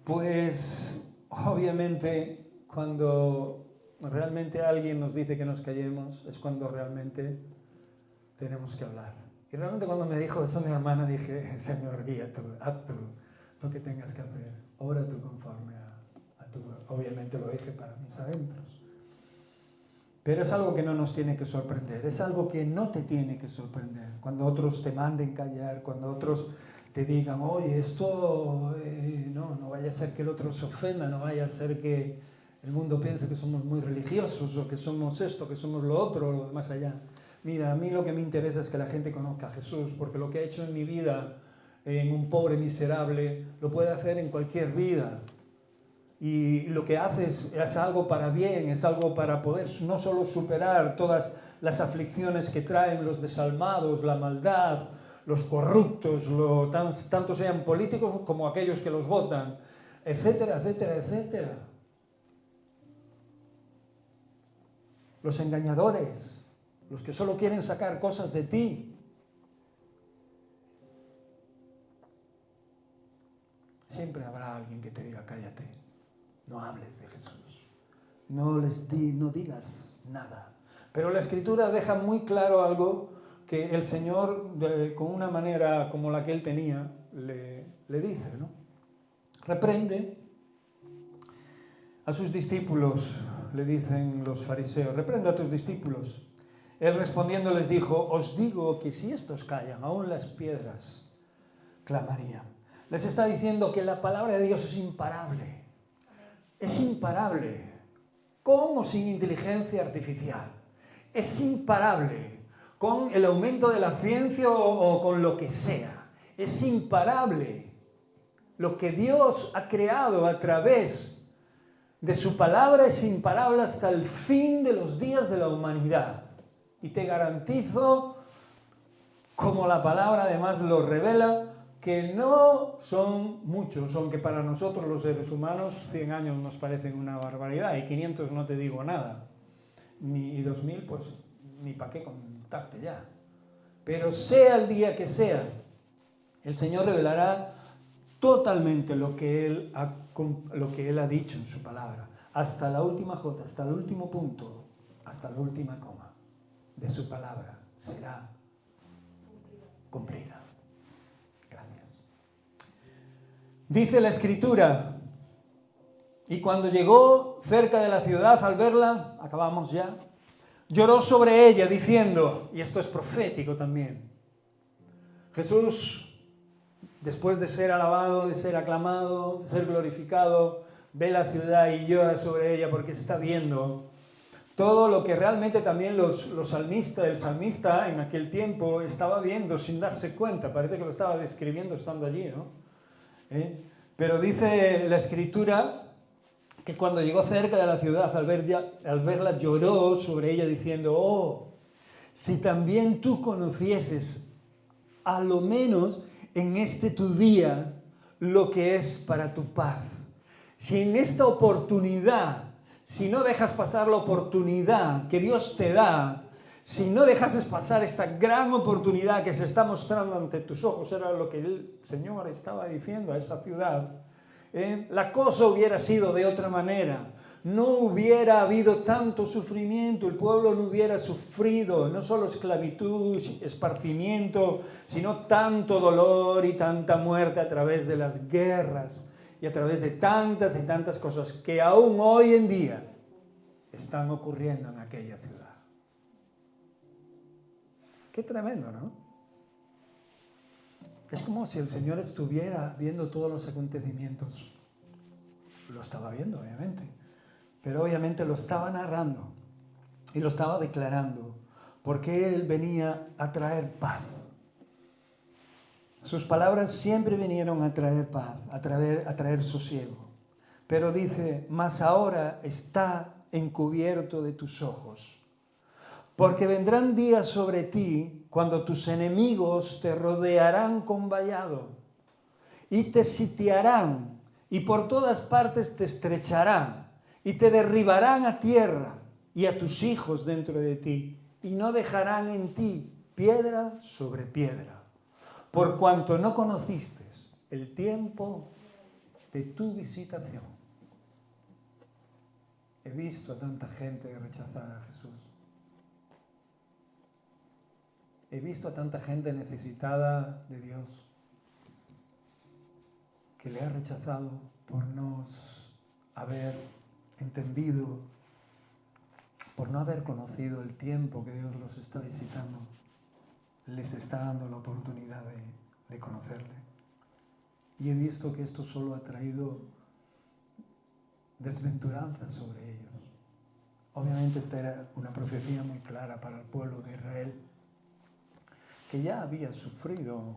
Pues, obviamente, cuando realmente alguien nos dice que nos callemos, es cuando realmente tenemos que hablar. Y realmente cuando me dijo eso mi hermana, dije, Señor, guía tú, haz tú lo que tengas que hacer. Obra tú conforme a tu... Obviamente lo dije para mis adentros. Pero es algo que no nos tiene que sorprender, es algo que no te tiene que sorprender. Cuando otros te manden callar, cuando otros te digan, oye, esto no vaya a ser que el otro se ofenda, no vaya a ser que el mundo piense que somos muy religiosos o que somos esto, que somos lo otro, o lo de más allá. Mira, a mí lo que me interesa es que la gente conozca a Jesús, porque lo que ha hecho en mi vida, en un pobre miserable, lo puede hacer en cualquier vida. Y lo que hace es algo para bien, es algo para poder no solo superar todas las aflicciones que traen los desalmados, la maldad, los corruptos, tanto sean políticos como aquellos que los votan, etcétera, etcétera, etcétera. Los engañadores, los que solo quieren sacar cosas de ti. Siempre habrá alguien que te diga, cállate, no hables de Jesús, no digas nada. Pero la Escritura deja muy claro algo que el Señor, con una manera como la que Él tenía, le dice, ¿no? Reprende a sus discípulos, le dicen los fariseos, reprende a tus discípulos. Él respondiendo les dijo, os digo que si estos callan, aún las piedras clamarían. Les está diciendo que la palabra de Dios es imparable. Es imparable, con o sin inteligencia artificial. Es imparable, con el aumento de la ciencia o con lo que sea. Es imparable lo que Dios ha creado a través de su palabra, es imparable hasta el fin de los días de la humanidad. Y te garantizo, como la palabra además lo revela, que no son muchos, aunque para nosotros los seres humanos 100 años nos parecen una barbaridad, y 500 no te digo nada, y 2000 pues ni para qué contarte ya. Pero sea el día que sea, el Señor revelará totalmente lo que Él ha dicho en su palabra, hasta la última jota, hasta el último punto, hasta la última coma de su palabra será cumplida. Gracias. Dice la Escritura, y cuando llegó cerca de la ciudad al verla, acabamos ya, lloró sobre ella diciendo, y esto es profético también, Jesús, después de ser alabado, de ser aclamado, de ser glorificado, ve la ciudad y llora sobre ella porque está viendo todo lo que realmente también el salmista en aquel tiempo estaba viendo sin darse cuenta. Parece que lo estaba describiendo estando allí, ¿no? Pero dice la Escritura que cuando llegó cerca de la ciudad, al verla lloró sobre ella diciendo, oh, si también tú conocieses, a lo menos en este tu día, lo que es para tu paz. Si en esta oportunidad, si no dejas pasar la oportunidad que Dios te da, si no dejas pasar esta gran oportunidad que se está mostrando ante tus ojos, era lo que el Señor estaba diciendo a esa ciudad, la cosa hubiera sido de otra manera. No hubiera habido tanto sufrimiento, el pueblo no hubiera sufrido, no solo esclavitud, esparcimiento, sino tanto dolor y tanta muerte a través de las guerras y a través de tantas y tantas cosas que aún hoy en día están ocurriendo en aquella ciudad. Qué tremendo, ¿no? Es como si el Señor estuviera viendo todos los acontecimientos. Lo estaba viendo, obviamente. Pero obviamente lo estaba narrando y lo estaba declarando, porque Él venía a traer paz. Sus palabras siempre vinieron a traer paz, a traer sosiego. Pero dice, mas ahora está encubierto de tus ojos, porque vendrán días sobre ti cuando tus enemigos te rodearán con vallado y te sitiarán y por todas partes te estrecharán y te derribarán a tierra y a tus hijos dentro de ti, y no dejarán en ti piedra sobre piedra, por cuanto no conociste el tiempo de tu visitación. He visto a tanta gente rechazar a Jesús. He visto a tanta gente necesitada de Dios que le ha rechazado por no haber entendido, por no haber conocido el tiempo que Dios los está visitando. Les está dando la oportunidad de conocerle. Y he visto que esto solo ha traído desventuranzas sobre ellos. Obviamente esta era una profecía muy clara para el pueblo de Israel, que ya había sufrido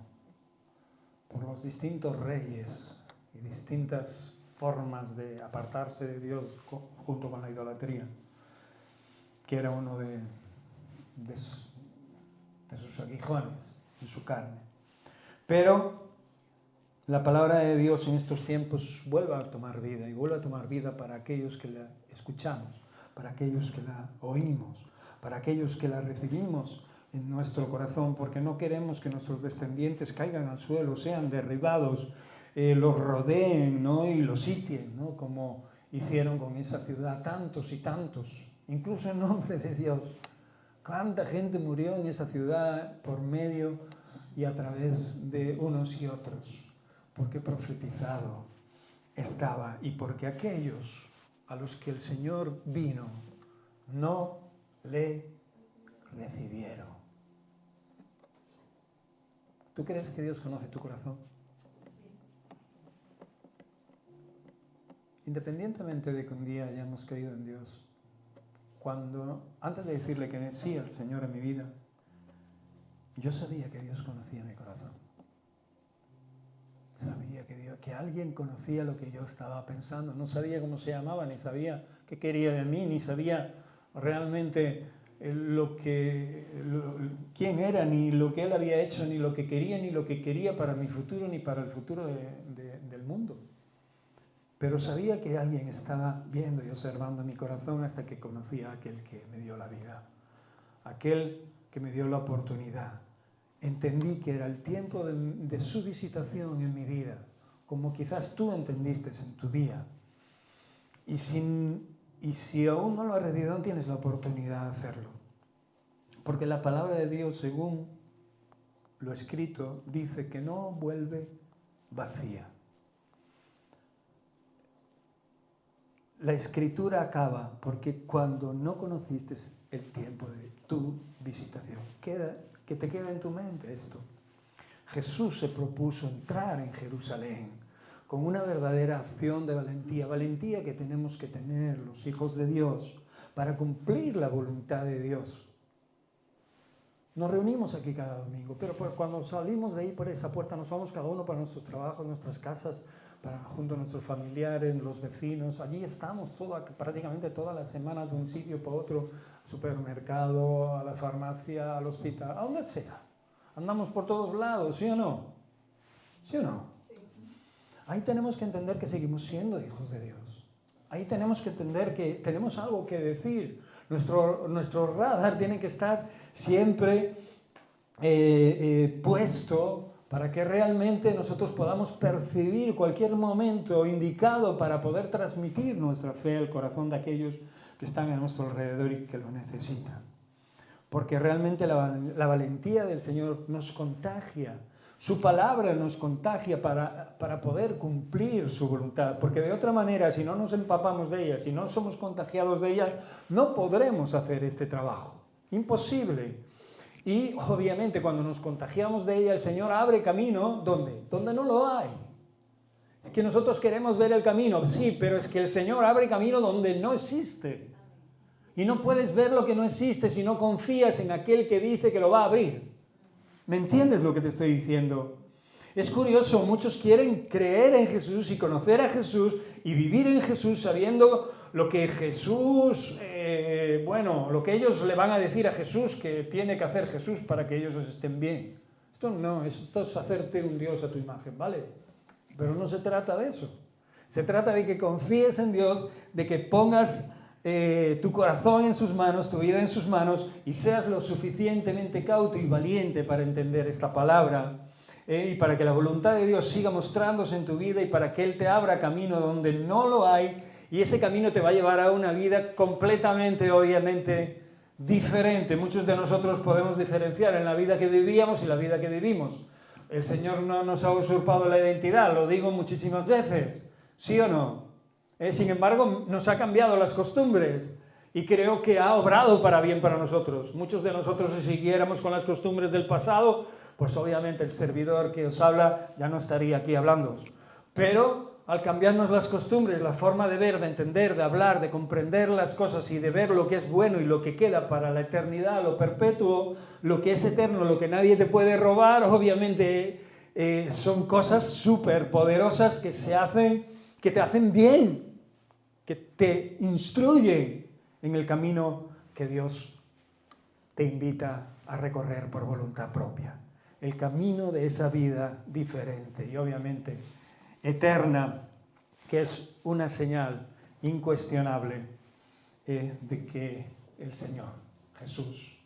por los distintos reyes y distintas formas de apartarse de Dios junto con la idolatría, que era uno de sus aguijones en su carne. Pero la palabra de Dios en estos tiempos vuelve a tomar vida, y vuelve a tomar vida para aquellos que la escuchamos, para aquellos que la oímos, para aquellos que la recibimos en nuestro corazón, porque no queremos que nuestros descendientes caigan al suelo, sean derribados, los rodeen, ¿no? Y los sitien, ¿no? Como hicieron con esa ciudad tantos y tantos, incluso en nombre de Dios. ¿Cuánta gente murió en esa ciudad por medio y a través de unos y otros? Porque profetizado estaba, y porque aquellos a los que el Señor vino no le recibieron. ¿Tú crees que Dios conoce tu corazón? Independientemente de que un día hayamos creído en Dios, antes de decirle que sí al Señor en mi vida, yo sabía que Dios conocía mi corazón. Sabía que alguien conocía lo que yo estaba pensando. No sabía cómo se llamaba, ni sabía qué quería de mí, ni sabía realmente quién era, ni lo que Él había hecho, ni lo que quería para mi futuro, ni para el futuro del mundo. Pero sabía que alguien estaba viendo y observando mi corazón hasta que conocí a aquel que me dio la vida, aquel que me dio la oportunidad. Entendí que era el tiempo de su visitación en mi vida, como quizás tú entendiste en tu día. Y si aún no lo has recibido, tienes la oportunidad de hacerlo. Porque la palabra de Dios, según lo escrito, dice que no vuelve vacía. La Escritura acaba porque cuando no conociste el tiempo de tu visitación, que te queda en tu mente esto. Jesús se propuso entrar en Jerusalén con una verdadera acción de valentía, valentía que tenemos que tener los hijos de Dios para cumplir la voluntad de Dios. Nos reunimos aquí cada domingo, pero cuando salimos de ahí por esa puerta nos vamos cada uno para nuestros trabajos, nuestras casas, junto a nuestros familiares, los vecinos. Allí estamos prácticamente toda la semana de un sitio para otro, supermercado, a la farmacia, al hospital, a donde sea. Andamos por todos lados, ¿sí o no? ¿Sí o no? Ahí tenemos que entender que seguimos siendo hijos de Dios. Ahí tenemos que entender que tenemos algo que decir. Nuestro radar tiene que estar siempre puesto para que realmente nosotros podamos percibir cualquier momento indicado para poder transmitir nuestra fe al corazón de aquellos que están a nuestro alrededor y que lo necesitan. Porque realmente la valentía del Señor nos contagia. Su palabra nos contagia para poder cumplir su voluntad, porque de otra manera, si no nos empapamos de ella, si no somos contagiados de ella, no podremos hacer este trabajo. Imposible. Y obviamente cuando nos contagiamos de ella, el Señor abre camino, ¿dónde? Donde no lo hay. Es que nosotros queremos ver el camino, sí, pero es que el Señor abre camino donde no existe. Y no puedes ver lo que no existe si no confías en aquel que dice que lo va a abrir. ¿Me entiendes lo que te estoy diciendo? Es curioso, muchos quieren creer en Jesús y conocer a Jesús y vivir en Jesús sabiendo lo que Jesús, lo que ellos le van a decir a Jesús que tiene que hacer Jesús para que ellos estén bien. Esto es hacerte un Dios a tu imagen, ¿vale? Pero no se trata de eso. Se trata de que confíes en Dios, de que pongas tu corazón en sus manos, tu vida en sus manos, y seas lo suficientemente cauto y valiente para entender esta palabra, y para que la voluntad de Dios siga mostrándose en tu vida y para que Él te abra camino donde no lo hay, y ese camino te va a llevar a una vida completamente, obviamente, diferente. Muchos de nosotros podemos diferenciar en la vida que vivíamos y la vida que vivimos. El Señor no nos ha usurpado la identidad, lo digo muchísimas veces, ¿sí o no? Sin embargo, nos ha cambiado las costumbres y creo que ha obrado para bien para nosotros. Muchos de nosotros, si siguiéramos con las costumbres del pasado, pues obviamente el servidor que os habla ya no estaría aquí hablando. Pero al cambiarnos las costumbres, la forma de ver, de entender, de hablar, de comprender las cosas y de ver lo que es bueno y lo que queda para la eternidad, lo perpetuo, lo que es eterno, lo que nadie te puede robar, obviamente son cosas súper poderosas que te hacen bien, que te instruyen en el camino que Dios te invita a recorrer por voluntad propia. El camino de esa vida diferente y obviamente eterna, que es una señal incuestionable de que el Señor, Jesús,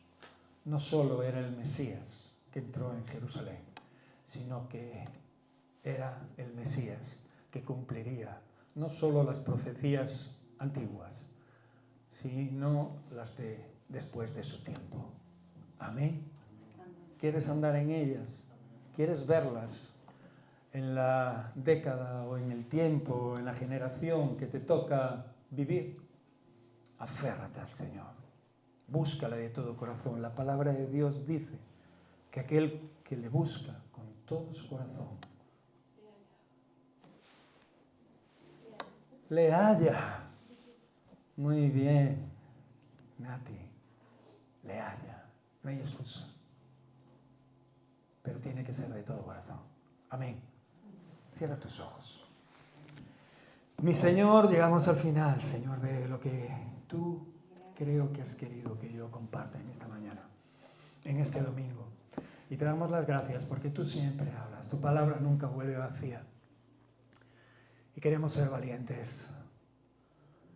no solo era el Mesías que entró en Jerusalén, sino que era el Mesías que cumpliría no solo las profecías antiguas, sino las de después de su tiempo. Amén. ¿Quieres andar en ellas? ¿Quieres verlas en la década o en el tiempo o en la generación que te toca vivir? Aférrate al Señor. Búscale de todo corazón. La palabra de Dios dice que aquel que le busca con todo su corazón le halla. Muy bien, Nati, le halla. No hay excusa. Pero tiene que ser de todo corazón. Amén. Cierra tus ojos. Mi Señor, llegamos al final, Señor, de lo que tú creo que has querido que yo comparta en esta mañana, en este domingo. Y te damos las gracias porque tú siempre hablas. Tu palabra nunca vuelve vacía. Y queremos ser valientes.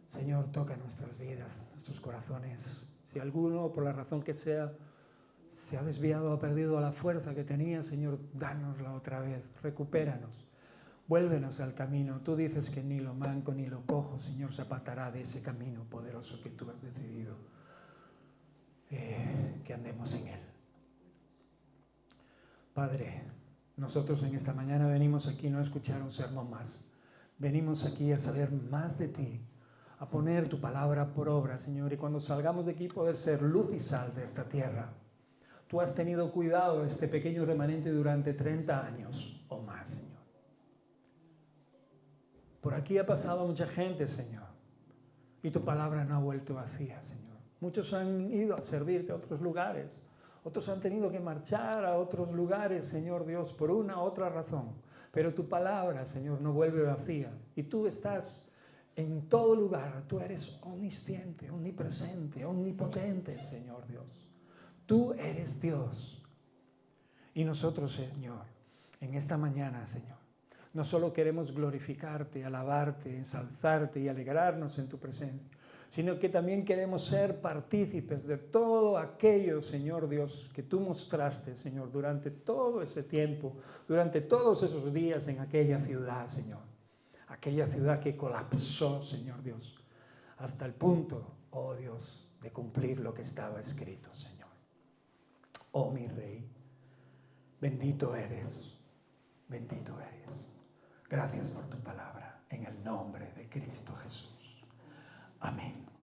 Señor, toca nuestras vidas, nuestros corazones. Si alguno, por la razón que sea, se ha desviado o ha perdido la fuerza que tenía, Señor, dánosla otra vez, recupéranos, vuélvenos al camino. Tú dices que ni lo manco ni lo cojo, Señor, se apartará de ese camino poderoso que tú has decidido que andemos en él. Padre, nosotros en esta mañana venimos aquí no a escuchar un sermón más, venimos aquí a saber más de ti, a poner tu palabra por obra, Señor, y cuando salgamos de aquí poder ser luz y sal de esta tierra. Tú has tenido cuidado de este pequeño remanente durante 30 años o más, Señor. Por aquí ha pasado mucha gente, Señor, y tu palabra no ha vuelto vacía, Señor. Muchos han ido a servirte a otros lugares, otros han tenido que marchar a otros lugares, Señor Dios, por una u otra razón. Pero tu palabra, Señor, no vuelve vacía. Y tú estás en todo lugar. Tú eres omnisciente, omnipresente, omnipotente, Señor Dios. Tú eres Dios. Y nosotros, Señor, en esta mañana, Señor, no solo queremos glorificarte, alabarte, ensalzarte y alegrarnos en tu presencia, sino que también queremos ser partícipes de todo aquello, Señor Dios, que tú mostraste, Señor, durante todo ese tiempo, durante todos esos días en aquella ciudad, Señor. Aquella ciudad que colapsó, Señor Dios, hasta el punto, oh Dios, de cumplir lo que estaba escrito, Señor. Oh mi Rey, bendito eres, bendito eres. Gracias por tu palabra, en el nombre de Cristo Jesús. Amén.